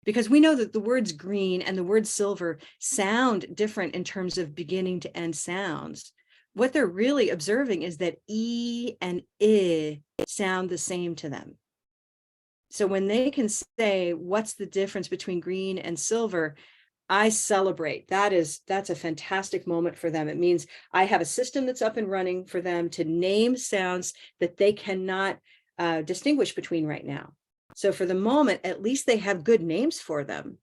Because we know that the words green and the word silver sound different in terms of beginning to end sounds. What they're really observing is that E and I sound the same to them. So when they can say, what's the difference between green and silver? I celebrate. That's a fantastic moment for them. It means I have a system that's up and running for them to name sounds that they cannot distinguish between right now. So for the moment, at least they have good names for them,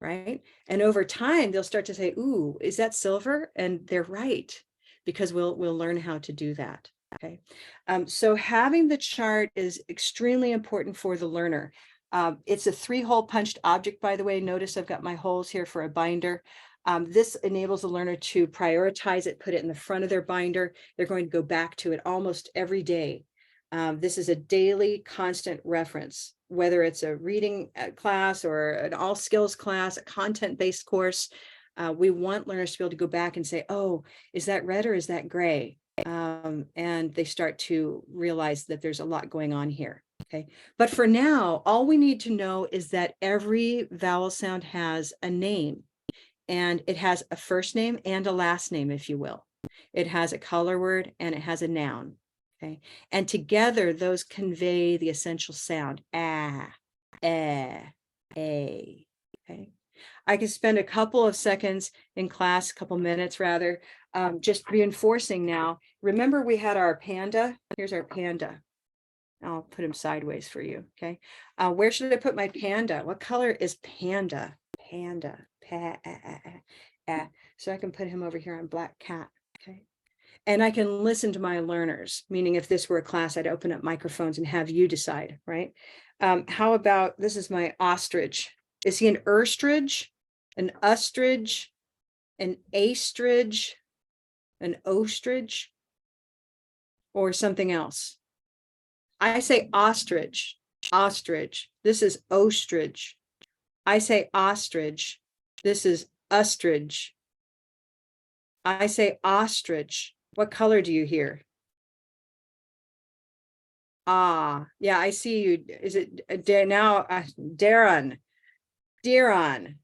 right? And over time, they'll start to say, ooh, is that silver? And they're right, because we'll learn how to do that. Okay. So having the chart is extremely important for the learner. It's a 3-hole punched object, by the way. Notice I've got my holes here for a binder. This enables the learner to prioritize it, put it in the front of their binder. They're going to go back to it almost every day. This is a daily constant reference, whether it's a reading class or an all skills class, a content-based course. We want learners to be able to go back and say, oh, is that red or is that gray? And they start to realize that there's a lot going on here. Okay. But for now, all we need to know is that every vowel sound has a name, and it has a first name and a last name, if you will. It has a color word and it has a noun. Okay. And together those convey the essential sound. Ah, eh, a. Okay. I can spend a couple of seconds in class, a couple minutes rather, just reinforcing now. Remember we had our panda. Here's our panda. I'll put him sideways for you. Okay. Where should I put my panda? What color is panda? Panda. So I can put him over here on black cat. Okay. And I can listen to my learners, meaning if this were a class, I'd open up microphones and have you decide, right? How about, this is my ostrich. Is he an erstridge, an ostrich, an astridge, an ostrich, or something else? I say ostrich, ostrich. This is ostrich. I say ostrich. This is ostrich. I say ostrich. What color do you hear? Ah, yeah, I see you. Is it now? Darren. Darren.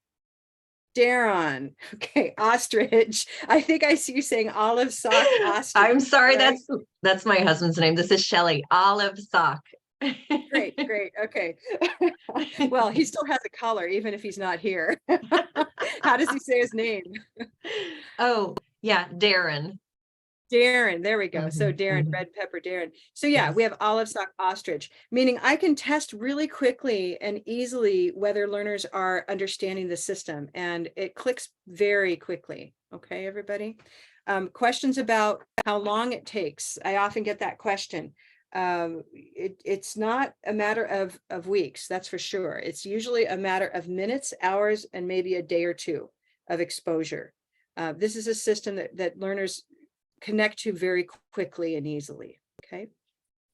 Okay, ostrich. I think I see you saying olive sock ostrich. I'm sorry, right? that's my husband's name. This is Shelley, Olive Sock. Great. Okay. Well, he still has a color, even if he's not here. How does he say his name? Oh, yeah, Darren. Darren, there we go. So Mhm, Darren, mhm. red pepper Darren. So yeah, we Yes. have olive sock ostrich, meaning I can test really quickly and easily whether learners are understanding the system, and it clicks very quickly. Okay, everybody. Questions about how long it takes. I often get that question. It's not a matter of weeks, that's for sure. It's usually a matter of minutes, hours, and maybe a day or two of exposure. This is a system that learners connect to very quickly and easily. Okay.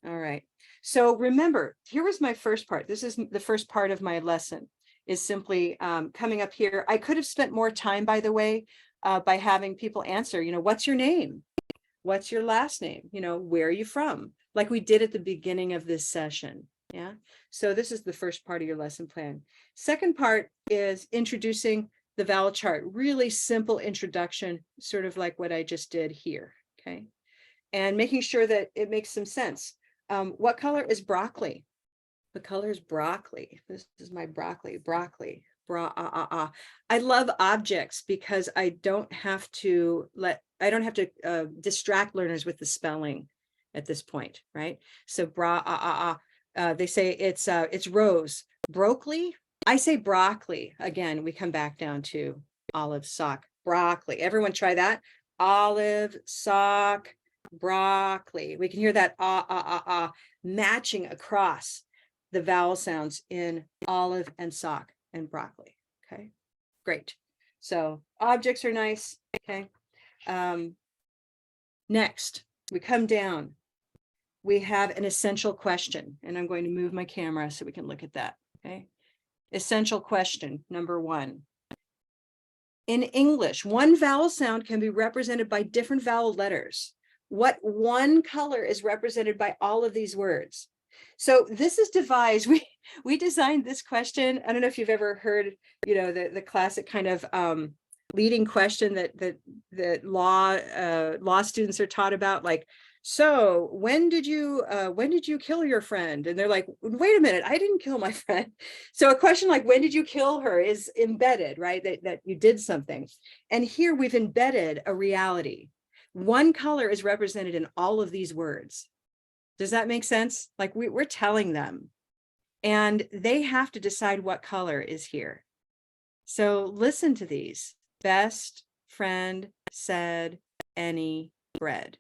All right. So remember, here was my first part. This is the first part of my lesson, is simply coming up here. I could have spent more time, by the way, by having people answer, what's your name? What's your last name? Where are you from? Like we did at the beginning of this session. Yeah. So this is the first part of your lesson plan. Second part is introducing the vowel chart. Really simple introduction, sort of like what I just did here. Okay. And making sure that it makes some sense. What color is broccoli? The color is broccoli. This is my broccoli. Broccoli. I love objects because I don't have to distract learners with the spelling at this point, right? So they say it's rose. Broccoli. I say broccoli. Again, we come back down to olive, sock, broccoli. Everyone try that. Olive, sock, broccoli. We can hear that matching across the vowel sounds in olive and sock and broccoli. Okay, great. So objects are nice. Okay. Next, we come down. We have an essential question, and I'm going to move my camera so we can look at that. Okay. Essential question number 1. In English, one vowel sound can be represented by different vowel letters. What one color is represented by all of these words? So this is devised. We designed this question. I don't know if you've ever heard, the classic kind of leading question that law students are taught about, like, so when did you kill your friend? And they're like, wait a minute, I didn't kill my friend. So a question like, when did you kill her, is embedded, right? That you did something. And here we've embedded a reality. One color is represented in all of these words. Does that make sense? Like we're telling them, and they have to decide what color is here. So listen to these. Best friend said any bread.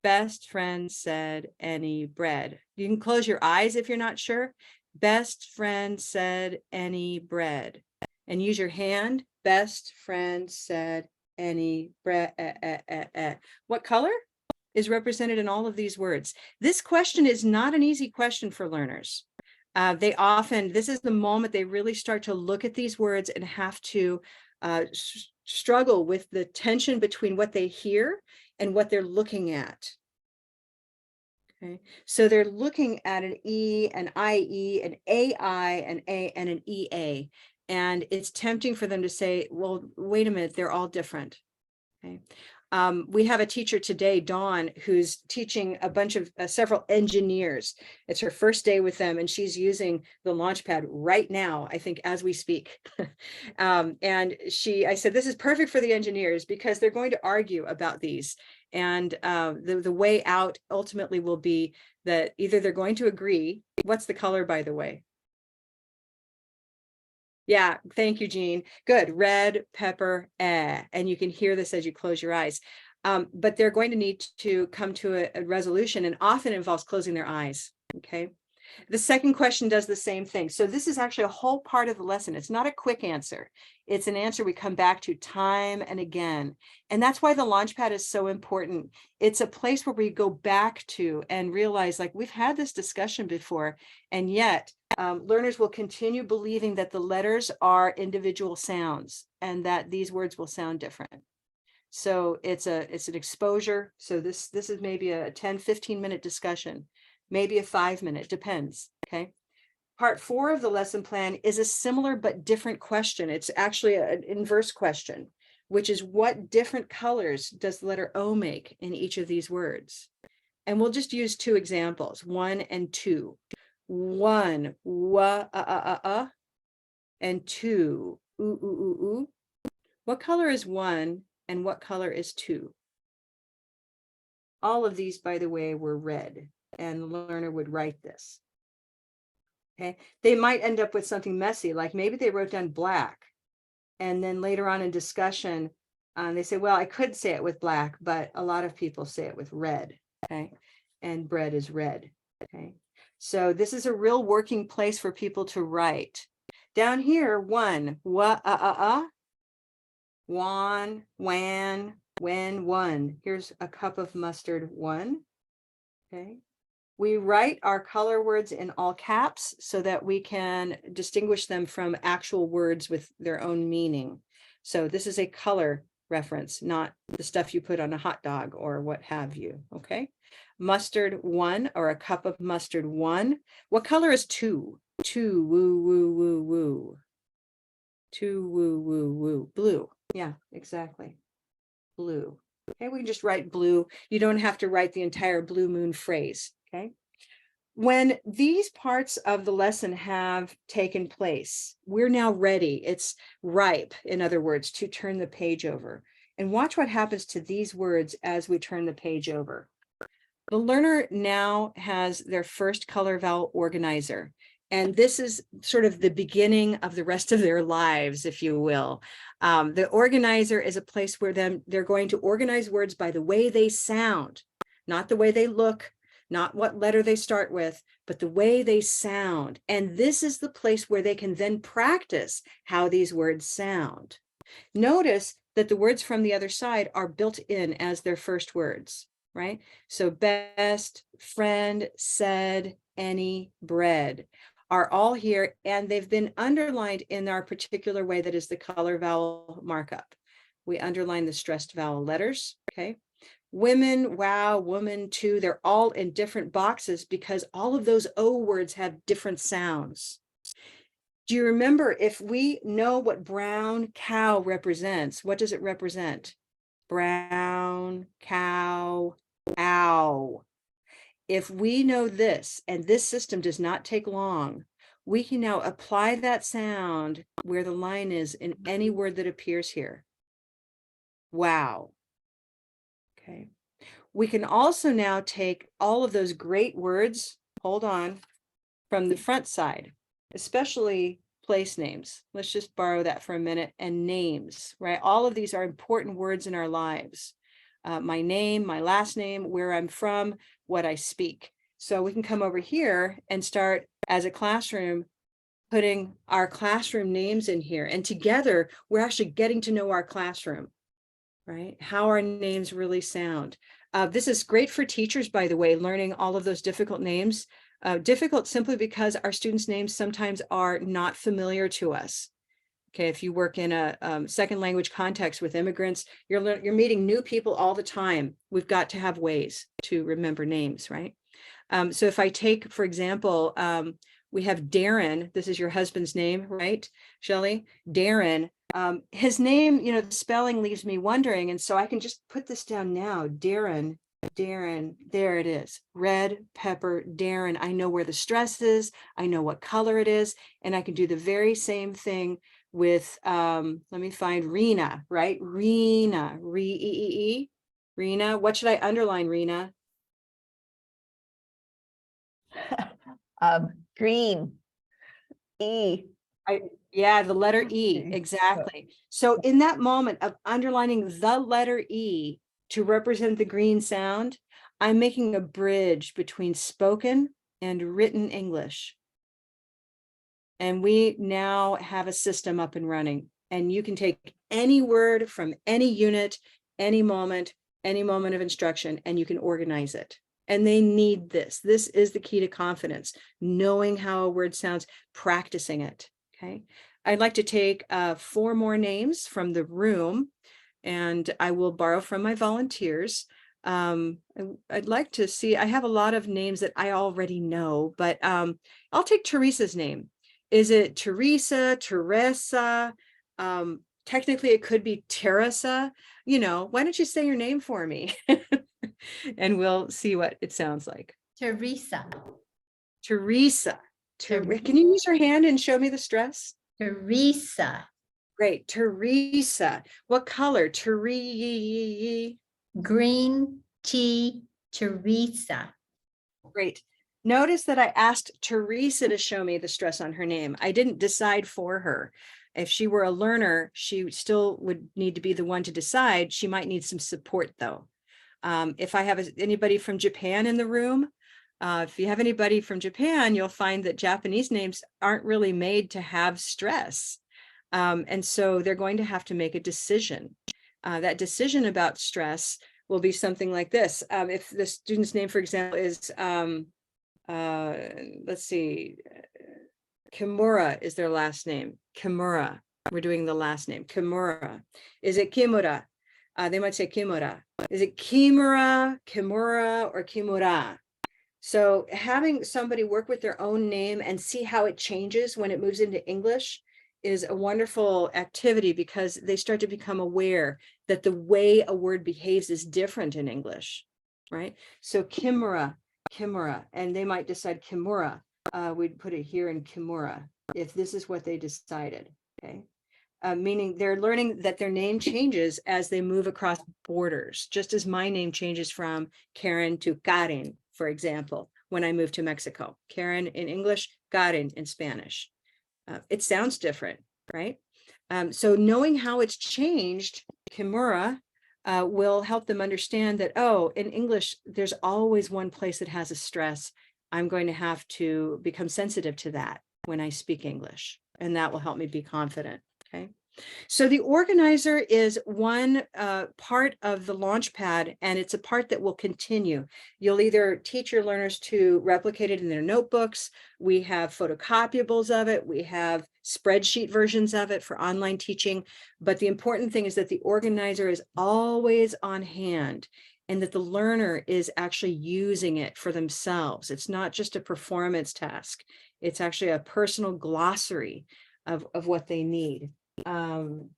Best friend said any bread. You can close your eyes if you're not sure. Best friend said any bread. And use your hand. Best friend said any bread. What color is represented in all of these words? This question is not an easy question for learners. This is the moment they really start to look at these words and have to struggle with the tension between what they hear and what they're looking at. Okay, so they're looking at an E, an IE, an AI, an A, and an EA. And it's tempting for them to say, well, wait a minute, they're all different. Okay. We have a teacher today, Dawn, who's teaching a bunch of several engineers. It's her first day with them, and she's using the Launchpad right now, I think, as we speak. And I said, this is perfect for the engineers because they're going to argue about these. And the way out ultimately will be that either they're going to agree. What's the color, by the way? Yeah, thank you, Jean. Good. Red, pepper, and you can hear this as you close your eyes. But they're going to need to come to a resolution, and often involves closing their eyes. Okay. The second question does the same thing. So this is actually a whole part of the lesson. It's not a quick answer. It's an answer we come back to time and again. And that's why the Launchpad is so important. It's a place where we go back to and realize, like, we've had this discussion before, and yet learners will continue believing that the letters are individual sounds and that these words will sound different. So it's an exposure. So this is maybe a 10-15 minute discussion, maybe a 5-minute, depends. Okay. Part 4 of the lesson plan is a similar but different question. It's actually an inverse question, which is, what different colors does the letter O make in each of these words? And we'll just use 2 examples, 1 and 2. 1, wa, and 2, oo. What color is 1 and what color is 2? All of these, by the way, were red, and the learner would write this. Okay, they might end up with something messy, like maybe they wrote down black, and then later on in discussion, they say, well, I could say it with black, but a lot of people say it with red. Okay, and bread is red. Okay. So this is a real working place for people to write. Down here, 1, wa, wan, wan, when, 1. Here's a cup of mustard, 1. Okay. We write our color words in all caps so that we can distinguish them from actual words with their own meaning. So this is a color reference, not the stuff you put on a hot dog or what have you, okay? Mustard 1, or a cup of mustard 1. What color is 2? 2, woo, woo, woo, woo. 2, woo, woo, woo, blue. Yeah, exactly. Blue. Okay, we can just write blue. You don't have to write the entire blue moon phrase, okay? When these parts of the lesson have taken place, we're now ready. It's ripe, in other words, to turn the page over. And watch what happens to these words as we turn the page over. The learner now has their first color vowel organizer. And this is sort of the beginning of the rest of their lives, if you will. The organizer is a place where they're going to organize words by the way they sound, not the way they look, not what letter they start with, but the way they sound. And this is the place where they can then practice how these words sound. Notice that the words from the other side are built in as their first words, right? So best, friend, said, any, bread are all here, and they've been underlined in our particular way that is the color vowel markup. We underline the stressed vowel letters, okay? Women, wow, woman, too, they're all in different boxes because all of those O words have different sounds. Do you remember, if we know what brown cow represents, what does it represent? Brown cow, ow. If we know this, and this system does not take long, we can now apply that sound where the line is in any word that appears here. Wow. Okay. We can also now take all of those great words, hold on, from the front side, especially place names. Let's just borrow that for a minute. And names, right? All of these are important words in our lives. My name, my last name, where I'm from, what I speak. So we can come over here and start as a classroom putting our classroom names in here. And together, we're actually getting to know our classroom, right? How our names really sound. This is great for teachers, by the way, learning all of those difficult names. Difficult simply because our students' names sometimes are not familiar to us. Okay, if you work in a second language context with immigrants, you're meeting new people all the time. We've got to have ways to remember names, right? So if I take, for example, we have Darren. This is your husband's name, right, Shelley? Darren. His name, you know, the spelling leaves me wondering, and so I can just put this down now. Darren, there it is. Red pepper, Darren. I know where the stress is. I know what color it is, and I can do the very same thing with, let me find Rena, right? Rena, Ree, Rena. What should I underline, Rena? Green. E. Yeah, the letter E, Okay. exactly. So in that moment of underlining the letter E to represent the green sound, I'm making a bridge between spoken and written English. And we now have a system up and running, and you can take any word from any unit, any moment of instruction, and you can organize it. And they need this. This is the key to confidence, knowing how a word sounds, practicing it. Okay. I'd like to take 4 more names from the room, and I will borrow from my volunteers. I'd like to see, I have a lot of names that I already know, but I'll take Teresa's name. Is it Teresa, Teresa? Technically, it could be Teresa. You know, why don't you say your name for me? And we'll see what it sounds like. Teresa. Teresa. Can you use your hand and show me the stress? Teresa. Great. Teresa. What color? Green tea. Teresa. Great. Notice that I asked Teresa to show me the stress on her name. I didn't decide for her. If she were a learner, she still would need to be the one to decide. She might need some support, though. If I have anybody from Japan in the room, if you have anybody from Japan, you'll find that Japanese names aren't really made to have stress. And so they're going to have to make a decision. That decision about stress will be something like this. If the student's name, for example, is let's see, Kimura is their last name. Kimura. We're doing the last name. Kimura. Is it Kimura? They might say Kimura. Is it Kimura, Kimura, or Kimura? So having somebody work with their own name and see how it changes when it moves into English is a wonderful activity, because they start to become aware that the way a word behaves is different in English, right? So Kimura, Kimura, and they might decide Kimura. We'd put it here in Kimura if this is what they decided, okay? Meaning they're learning that their name changes as they move across borders, just as my name changes from Karen to Karen, for example, when I moved to Mexico. Karen in English, Karen in Spanish. It sounds different, right? So knowing how it's changed, Kimura, will help them understand that, oh, in English, there's always one place that has a stress. I'm going to have to become sensitive to that when I speak English, and that will help me be confident. Okay, so the organizer is one part of the launch pad, and it's a part that will continue. You'll either teach your learners to replicate it in their notebooks. We have photocopiables of it. We have spreadsheet versions of it for online teaching. But the important thing is that the organizer is always on hand, and that the learner is actually using it for themselves. It's not just a performance task. It's actually a personal glossary of what they need. And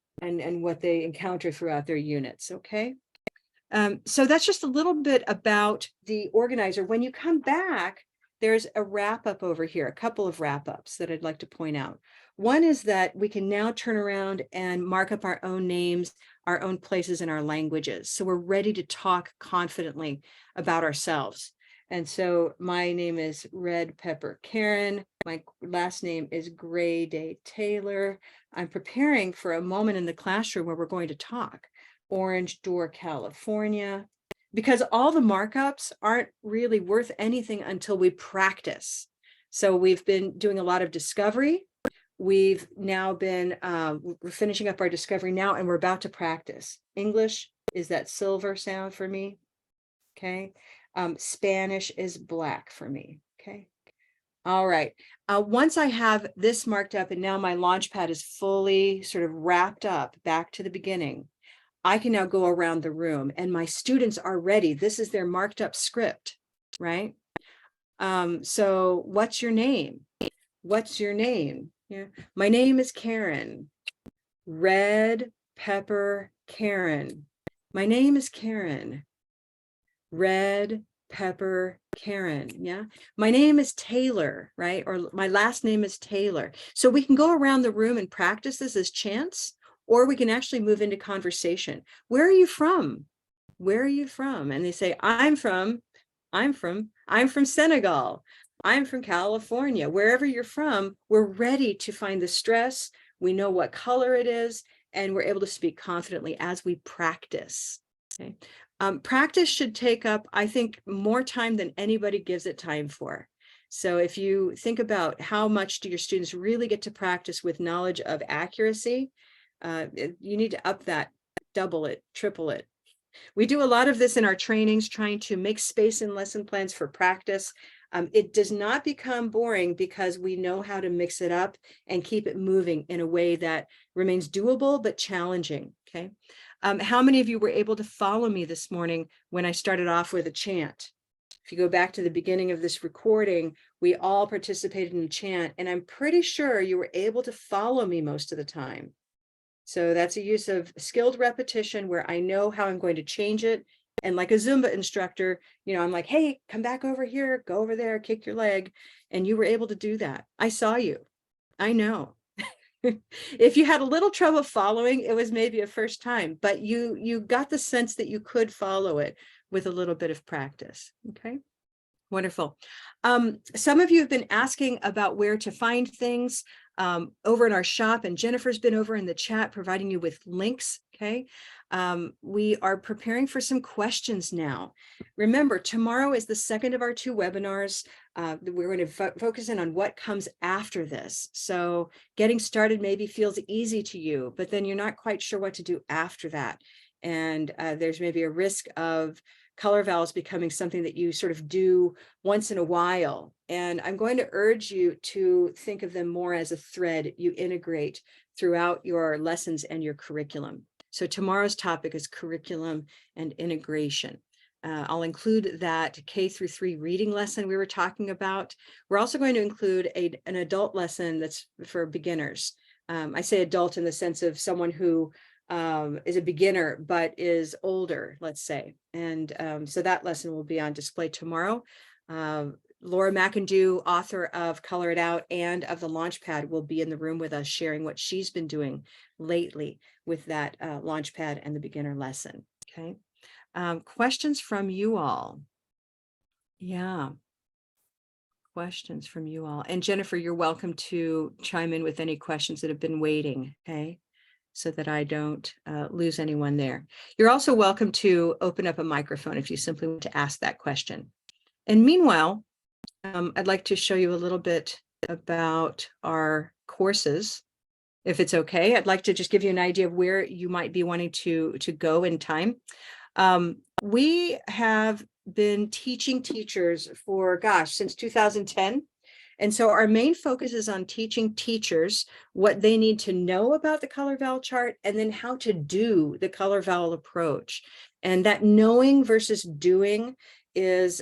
what they encounter throughout their units. Okay. So that's just a little bit about the organizer. When you come back, there's a wrap up over here, a couple of wrap ups that I'd like to point out. One is that we can now turn around and mark up our own names, our own places in our languages. So we're ready to talk confidently about ourselves. And so my name is Red Pepper Karen. My last name is Gray Day Taylor. I'm preparing for a moment in the classroom where we're going to talk. Orange Door, California. Because all the markups aren't really worth anything until we practice. So we've been doing a lot of discovery. We've now been, we're finishing up our discovery now, and we're about to practice. English is that silver sound for me. Okay. Spanish is black for me. Okay. All right. Once I have this marked up and now my launch pad is fully sort of wrapped up back to the beginning, I can now go around the room and my students are ready. This is their marked up script, right? So what's your name? What's your name? Yeah. My name is Karen. Red Pepper Karen. My name is Karen. Red Pepper Karen. Yeah. My name is Taylor, right? Or my last name is Taylor. So we can go around the room and practice this as chants, or we can actually move into conversation. Where are you from? Where are you from? And they say, I'm from Senegal. I'm from California. Wherever you're from, we're ready to find the stress. We know what color it is, and we're able to speak confidently as we practice. Okay. Practice should take up, I think, more time than anybody gives it time for. So if you think about how much do your students really get to practice with knowledge of accuracy, you need to up that, double it, triple it. We do a lot of this in our trainings, trying to make space in lesson plans for practice. It does not become boring because we know how to mix it up and keep it moving in a way that remains doable but challenging. Okay. How many of you were able to follow me this morning when I started off with a chant? If you go back to the beginning of this recording, we all participated in a chant, and I'm pretty sure you were able to follow me most of the time. So that's a use of skilled repetition where I know how I'm going to change it. And like a Zumba instructor, you know, I'm like, hey, come back over here, go over there, kick your leg. And you were able to do that. I saw you. I know. If you had a little trouble following, it was maybe a first time, but you got the sense that you could follow it with a little bit of practice. Okay. Wonderful. Some of you have been asking about where to find things over in our shop, and Jennifer's been over in the chat providing you with links. Okay. We are preparing for some questions now. Remember, tomorrow is the second of our 2 webinars. We're going to focus in on what comes after this. So getting started maybe feels easy to you, but then you're not quite sure what to do after that. And there's maybe a risk of color vowels becoming something that you sort of do once in a while. And I'm going to urge you to think of them more as a thread you integrate throughout your lessons and your curriculum. So tomorrow's topic is curriculum and integration. I'll include that K-3 reading lesson we were talking about. We're also going to include an adult lesson that's for beginners. I say adult in the sense of someone who is a beginner but is older, let's say. And so that lesson will be on display tomorrow. Laura McIndoe, author of Color It Out and of the Launchpad, will be in the room with us sharing what she's been doing lately with that Launchpad and the beginner lesson. Okay. Questions from you all? Yeah. Questions from you all. And Jennifer, you're welcome to chime in with any questions that have been waiting, okay? So that I don't lose anyone there. You're also welcome to open up a microphone if you simply want to ask that question. And meanwhile, I'd like to show you a little bit about our courses. If it's okay, I'd like to just give you an idea of where you might be wanting to go in time. We have been teaching teachers for, gosh, since 2010. And so our main focus is on teaching teachers what they need to know about the color vowel chart and then how to do the color vowel approach. And that knowing versus doing is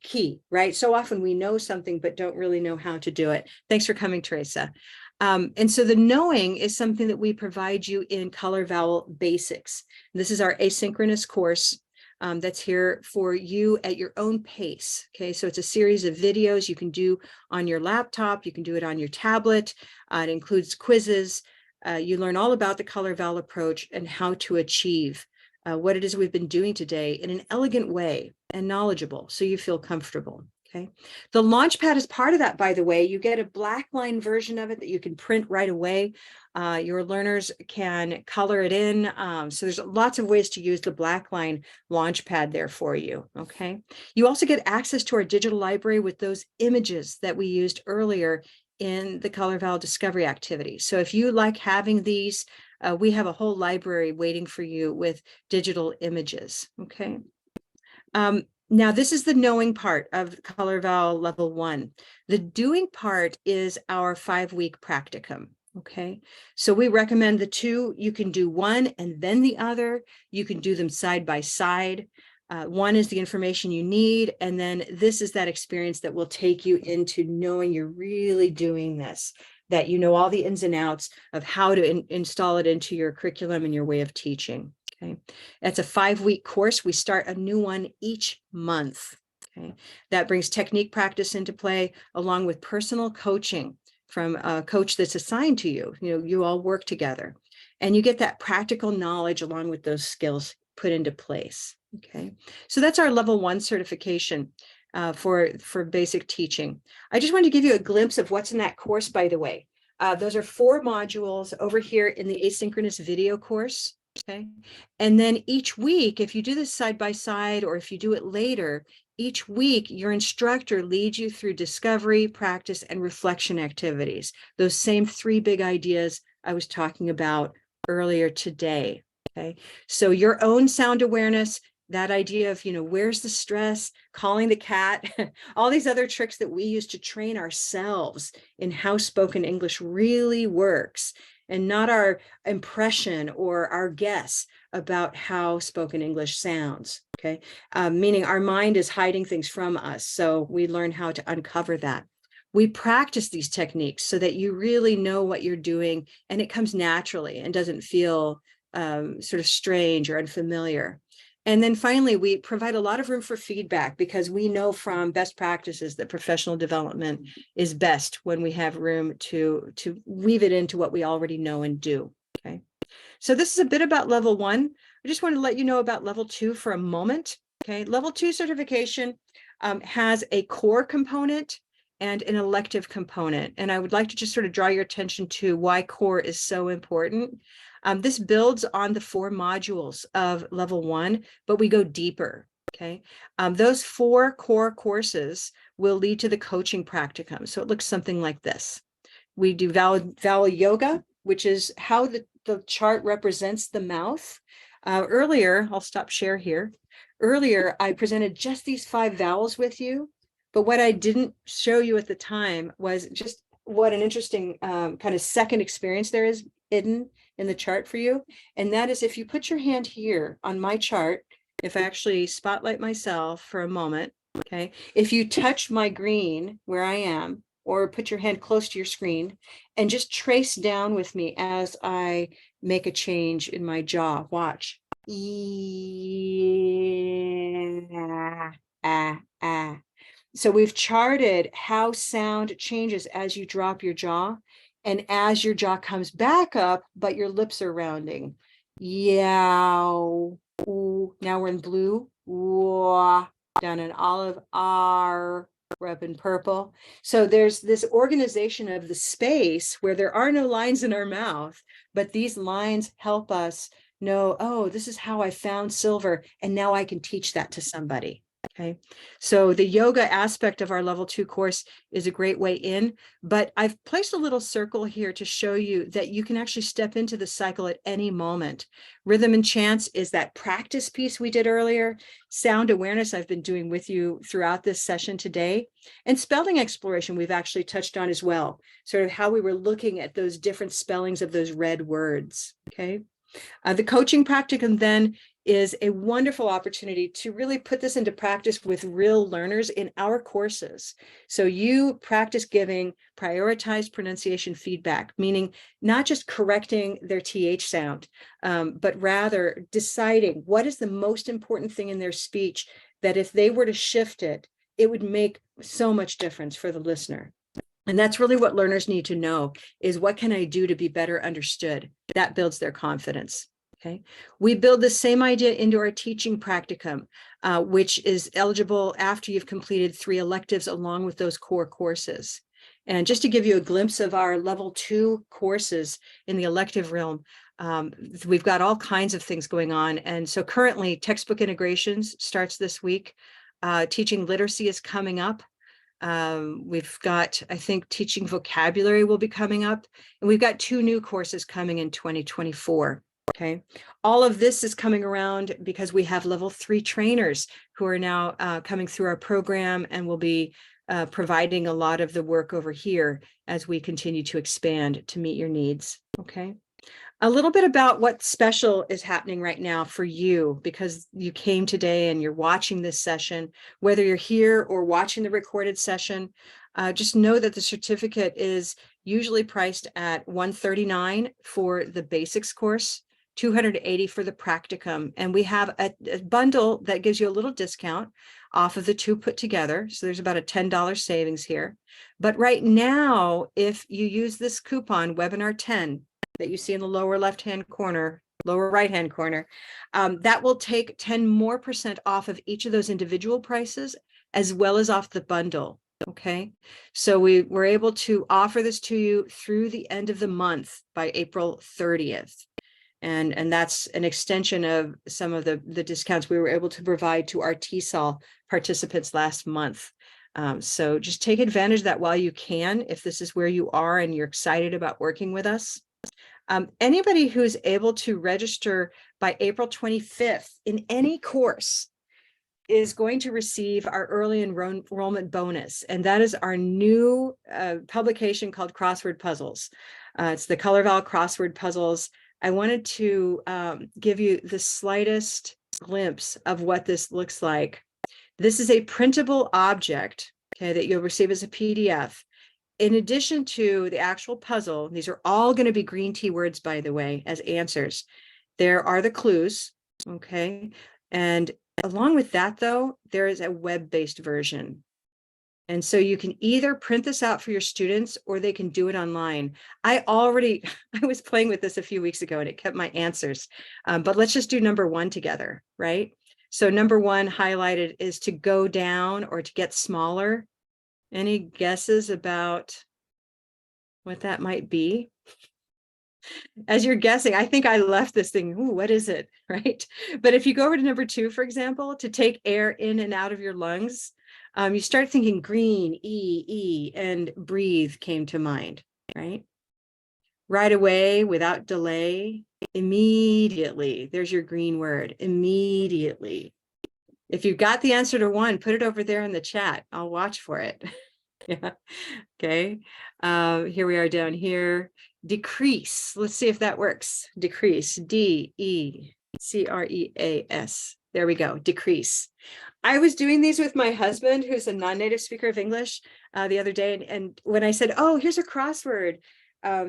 key, right? So often we know something, but don't really know how to do it. Thanks for coming, Teresa. And so the knowing is something that we provide you in Color Vowel Basics. This is our asynchronous course that's here for you at your own pace. Okay, so it's a series of videos you can do on your laptop. You can do it on your tablet. It includes quizzes. You learn all about the color vowel approach and how to achieve what it is we've been doing today in an elegant way and knowledgeable, so you feel comfortable. Okay, the Launchpad is part of that, by the way. You get a black line version of it that you can print right away. Your learners can color it in. So there's lots of ways to use the black line Launchpad there for you. Okay, you also get access to our digital library with those images that we used earlier in the Color Vowel Discovery Activity. So if you like having these, we have a whole library waiting for you with digital images. Okay. Now, this is the knowing part of Color Vowel Level 1. The doing part is our 5-week practicum, okay? So we recommend the two. You can do one and then the other. You can do them side by side. One is the information you need, and then this is that experience that will take you into knowing you're really doing this, that you know all the ins and outs of how to install it into your curriculum and your way of teaching. Okay, that's a 5-week course. We start a new one each month. Okay, that brings technique practice into play along with personal coaching from a coach that's assigned to you. You know, you all work together and you get that practical knowledge along with those skills put into place. Okay, so that's our level 1 certification for basic teaching. I just wanted to give you a glimpse of what's in that course, by the way. Those are 4 modules over here in the asynchronous video course. Okay, and then each week, if you do this side by side or if you do it later, each week your instructor leads you through discovery, practice, and reflection activities. Those same 3 big ideas I was talking about earlier today. Okay, so your own sound awareness, that idea of, you know, where's the stress, calling the cat, all these other tricks that we use to train ourselves in how spoken English really works, and not our impression or our guess about how spoken English sounds, okay? Meaning our mind is hiding things from us, so we learn how to uncover that. We practice these techniques so that you really know what you're doing and it comes naturally and doesn't feel sort of strange or unfamiliar. And then finally, we provide a lot of room for feedback because we know from best practices that professional development is best when we have room to weave it into what we already know and do. Okay, so this is a bit about level 1. I just want to let you know about level 2 for a moment. Okay, level 2 certification has a core component and an elective component. And I would like to just sort of draw your attention to why core is so important. This builds on the 4 modules of level 1, but we go deeper. Okay, those 4 core courses will lead to the coaching practicum. So it looks something like this. We do vowel yoga, which is how the chart represents the mouth. Earlier, I'll stop share here. earlier, I presented just these 5 vowels with you, but what I didn't show you at the time was just what an interesting kind of second experience there is hidden in the chart for you. And that is if you put your hand here on my chart, if I actually spotlight myself for a moment, okay, if you touch my green where I am, or put your hand close to your screen and just trace down with me as I make a change in my jaw. Watch. So we've charted how sound changes as you drop your jaw and as your jaw comes back up, but your lips are rounding. Yow. Ooh. Now we're in blue. Wah. Down in olive. R. We're up in purple. So there's this organization of the space where there are no lines in our mouth, but these lines help us know, oh, this is how I found silver, and now I can teach that to somebody. Okay, so the yoga aspect of our level 2 course is a great way in, but I've placed a little circle here to show you that you can actually step into the cycle at any moment. Rhythm and chants is that practice piece we did earlier. Sound awareness I've been doing with you throughout this session today. And spelling exploration we've actually touched on as well, sort of how we were looking at those different spellings of those red words. Okay. The coaching practicum then is a wonderful opportunity to really put this into practice with real learners in our courses. So you practice giving prioritized pronunciation feedback, meaning not just correcting their TH sound, but rather deciding what is the most important thing in their speech that if they were to shift it, it would make so much difference for the listener. And that's really what learners need to know is what can I do to be better understood? That builds their confidence. Okay. We build the same idea into our teaching practicum, which is eligible after you've completed 3 electives along with those core courses. And just to give you a glimpse of our level 2 courses in the elective realm, we've got all kinds of things going on. And so currently textbook integrations starts this week. Teaching literacy is coming up. We've got, I think, teaching vocabulary will be coming up, and we've got 2 new courses coming in 2024. Okay, all of this is coming around because we have level 3 trainers who are now coming through our program and will be providing a lot of the work over here as we continue to expand to meet your needs. Okay. A little bit about what special is happening right now for you because you came today and you're watching this session, whether you're here or watching the recorded session, just know that the certificate is usually priced at $139 for the basics course, $280 for the practicum. And we have a bundle that gives you a little discount off of the 2 put together. So there's about a $10 savings here. But right now, if you use this coupon, webinar 10, that you see in the lower left-hand corner, lower right-hand corner, that will take 10% more off of each of those individual prices, as well as off the bundle. Okay, so we were able to offer this to you through the end of the month by April 30th. And that's an extension of some of the discounts we were able to provide to our TESOL participants last month. So just take advantage of that while you can, if this is where you are and you're excited about working with us. Anybody who's able to register by April 25th in any course is going to receive our early enrollment bonus. And that is our new publication called Crossword Puzzles. It's the Color Vowel Crossword Puzzles. I wanted to give you the slightest glimpse of what this looks like. This is a printable object, okay, that you'll receive as a PDF. In addition to the actual puzzle, these are all going to be green tea words, by the way, as answers. There are the clues, okay? And along with that, though, there is a web-based version. And so you can either print this out for your students or they can do it online. I was playing with this a few weeks ago and it kept my answers. But let's just do number 1 together, right? So number 1 highlighted is to go down or to get smaller. Any guesses about what that might be? As you're guessing, I think I left this thing, ooh, what is it, right? But if you go over to number 2, for example, to take air in and out of your lungs, you start thinking green, E, and breathe came to mind, right? Right away, without delay, immediately, there's your green word, immediately. If you've got the answer to one, put it over there in the chat. I'll watch for it. Yeah. Okay. Here we are down here. Decrease. Let's see if that works. Decrease. D-E-C-R-E-A-S. There we go. Decrease. I was doing these with my husband, who's a non-native speaker of English, the other day. And when I said, oh, here's a crossword,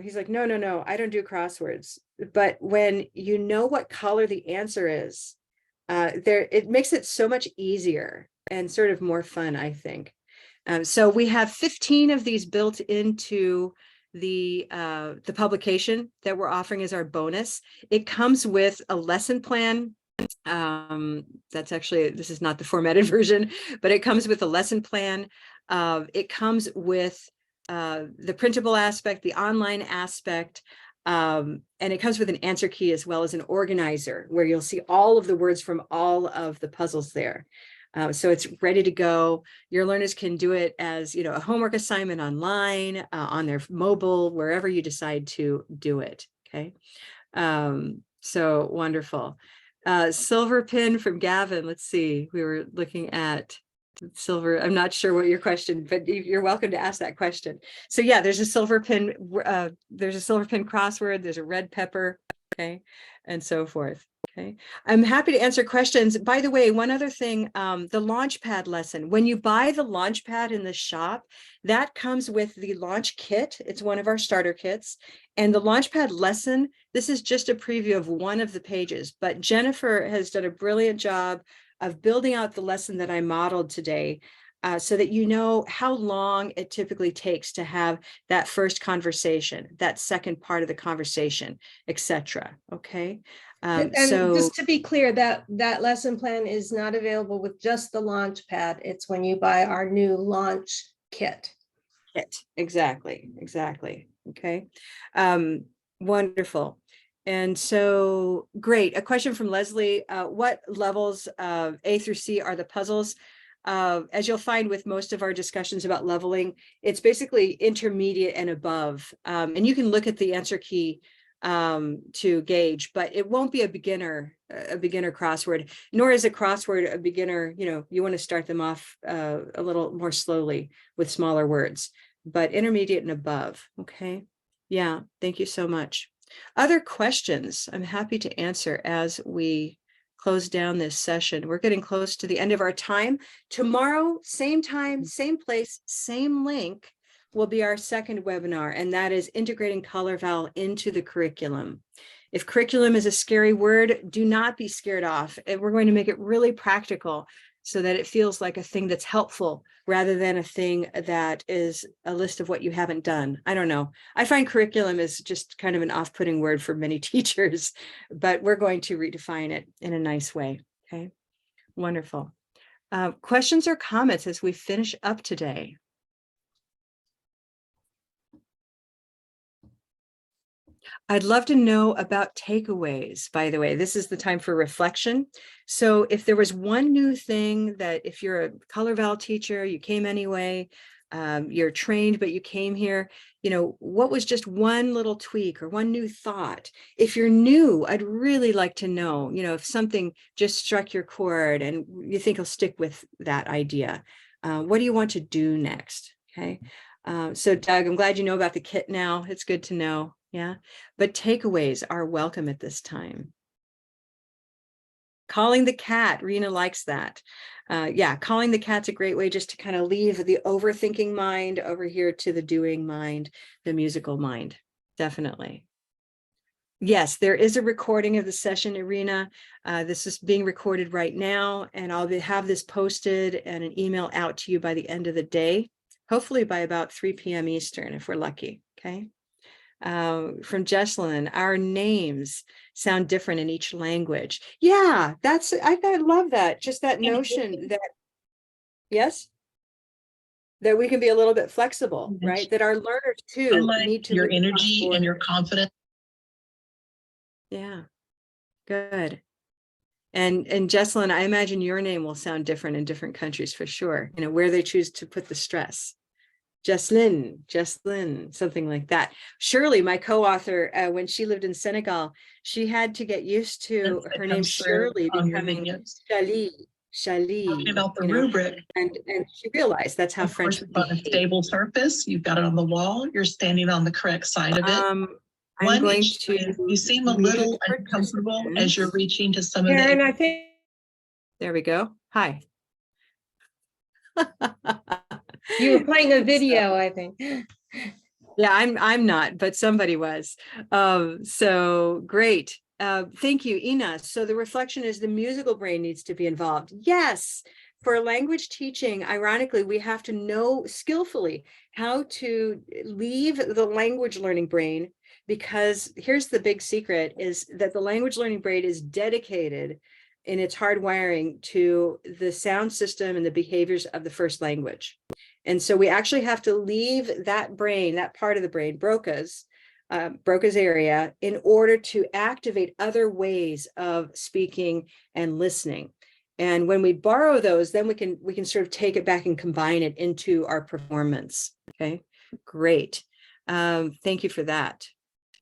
he's like, no, I don't do crosswords. But when you know what color the answer is, it makes it so much easier and sort of more fun, I think. So we have 15 of these built into the publication that we're offering as our bonus. It comes with a lesson plan. That's actually, this is not the formatted version, but it comes with a lesson plan. It comes with the printable aspect, the online aspect, and it comes with an answer key as well as an organizer where you'll see all of the words from all of the puzzles there. So it's ready to go. Your learners can do it as, a homework assignment online, on their mobile, wherever you decide to do it. Okay. So wonderful. Silver pin from Gavin. Let's see. We were looking at silver. I'm not sure what your question, but you're welcome to ask that question. So yeah, there's a silver pin. There's a silver pin crossword. There's a red pepper. Okay. And so forth. Okay. I'm happy to answer questions. By the way, one other thing, the launch pad lesson, when you buy the launch pad in the shop, that comes with the launch kit. It's one of our starter kits. And the launch pad lesson, this is just a preview of one of the pages, but Jennifer has done a brilliant job of building out the lesson that I modeled today, so that you know how long it typically takes to have that first conversation, that second part of the conversation, etc. Okay. And So just to be clear, that lesson plan is not available with just the launch pad. It's when you buy our new launch kit. exactly. Okay. Wonderful. And so great. A question from Leslie. What levels of A through C are the puzzles? As you'll find with most of our discussions about leveling, it's basically intermediate and above. And you can look at the answer key to gauge, but it won't be a beginner crossword, nor is a crossword a beginner. You want to start them off a little more slowly with smaller words, but intermediate and above. Okay. Yeah. Thank you so much. Other questions I'm happy to answer as we close down this session. We're getting close to the end of our time. Tomorrow, same time, same place, same link will be our second webinar, and that is integrating Color Vowel into the curriculum. If curriculum is a scary word, do not be scared off. And we're going to make it really practical so that it feels like a thing that's helpful rather than a thing that is a list of what you haven't done. I don't know. I find curriculum is just kind of an off-putting word for many teachers, but we're going to redefine it in a nice way. Okay, wonderful. Questions or comments as we finish up today? I'd love to know about takeaways, by the way. This is the time for reflection. So if there was one new thing that if you're a Color Vowel teacher, you came anyway, you're trained, but you came here, what was just one little tweak or one new thought? If you're new, I'd really like to know, if something just struck your chord and you think you'll stick with that idea. What do you want to do next? Okay. So Doug, I'm glad you know about the kit now. It's good to know. Yeah, but takeaways are welcome at this time. Calling the cat, Rena likes that. Yeah, calling the cat's a great way just to kind of leave the overthinking mind over here to the doing mind, the musical mind. Definitely. Yes, there is a recording of the session, Irina. This is being recorded right now, and I'll have this posted and an email out to you by the end of the day, hopefully by about 3 p.m. Eastern, if we're lucky. Okay. From Jesslyn, our names sound different in each language. Yeah, I love that. Just that notion that, yes, that we can be a little bit flexible, right? That our learners too need to your move energy and your confidence. Yeah, good. And Jesslyn, I imagine your name will sound different in different countries for sure, where they choose to put the stress. Jesslyn, something like that. Shirley, my co-author, when she lived in Senegal, she had to get used to her name Shirley becoming Shali. Shali. Talking about the you know, rubric. and she realized that's how Of course, French would it's on a behave. stable surface. You've got it on the wall. You're standing on the correct side of it. I'm One going extreme, to you seem a mute little uncomfortable as you're participants. reaching to some of Karen, the. I think There we go. Hi. you were playing a video, I think. Yeah, I'm not, but somebody was. So great. Thank you, Ina. So the reflection is the musical brain needs to be involved. Yes, for language teaching, ironically, we have to know skillfully how to leave the language learning brain, because here's the big secret is that the language learning brain is dedicated in its hardwiring to the sound system and the behaviors of the first language. And so we actually have to leave that brain, that part of the brain, Broca's area, in order to activate other ways of speaking and listening. And when we borrow those, then we can sort of take it back and combine it into our performance. Okay, great. Thank you for that.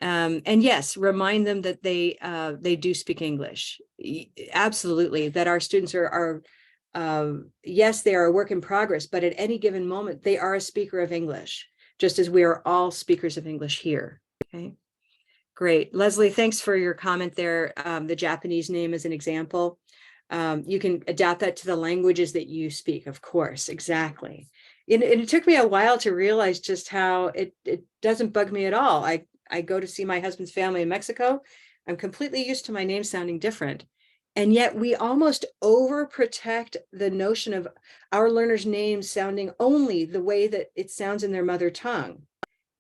And yes, remind them that they do speak English. Absolutely, that our students are yes, they are a work in progress, but at any given moment, they are a speaker of English, just as we are all speakers of English here. Okay, great. Leslie, thanks for your comment there. The Japanese name as an example. You can adapt that to the languages that you speak, of course, exactly. And it took me a while to realize just how it doesn't bug me at all. I go to see my husband's family in Mexico. I'm completely used to my name sounding different. And yet we almost overprotect the notion of our learners' names sounding only the way that it sounds in their mother tongue.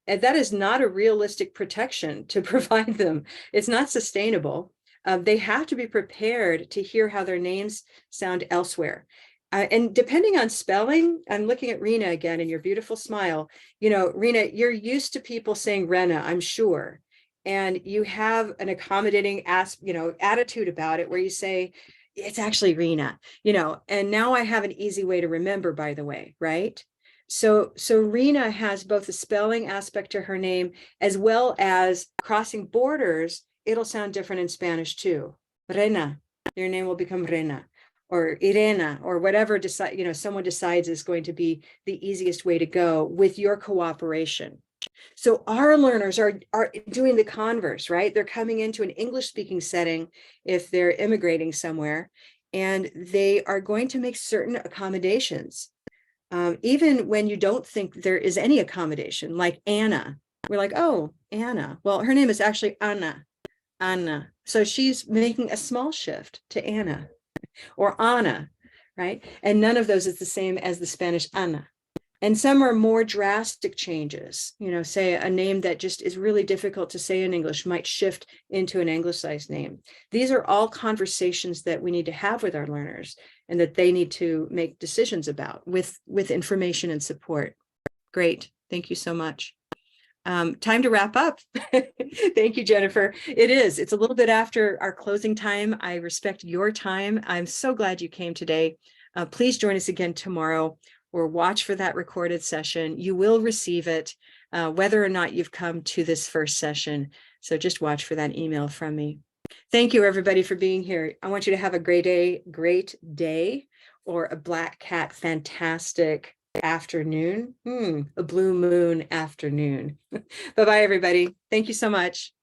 And that is not a realistic protection to provide them. It's not sustainable. They have to be prepared to hear how their names sound elsewhere. And depending on spelling, I'm looking at Rena again and your beautiful smile. You know, Rena, you're used to people saying Rena, I'm sure. And you have an accommodating attitude about it where you say, it's actually Rena, and now I have an easy way to remember, by the way, right? So Rena has both a spelling aspect to her name, as well as crossing borders. It'll sound different in Spanish too. Rena, your name will become Rena, or Irena, or whatever someone decides is going to be the easiest way to go with your cooperation. So our learners are doing the converse, right? They're coming into an English-speaking setting if they're immigrating somewhere, and they are going to make certain accommodations. Even when you don't think there is any accommodation, like Anna. We're like, oh, Anna. Well, her name is actually Anna. Anna. So she's making a small shift to Anna or Ana, right? And none of those is the same as the Spanish Ana. And some are more drastic changes, say a name that just is really difficult to say in English might shift into an anglicized name. These are all conversations that we need to have with our learners and that they need to make decisions about with information and support. Great. Thank you so much. Time to wrap up. Thank you, Jennifer. It's a little bit after our closing time. I respect your time. I'm so glad you came today. Please join us again tomorrow, or watch for that recorded session. You will receive it, whether or not you've come to this first session. So just watch for that email from me. Thank you, everybody, for being here. I want you to have a great day, or a black cat fantastic afternoon, a blue moon afternoon. Bye-bye, everybody. Thank you so much.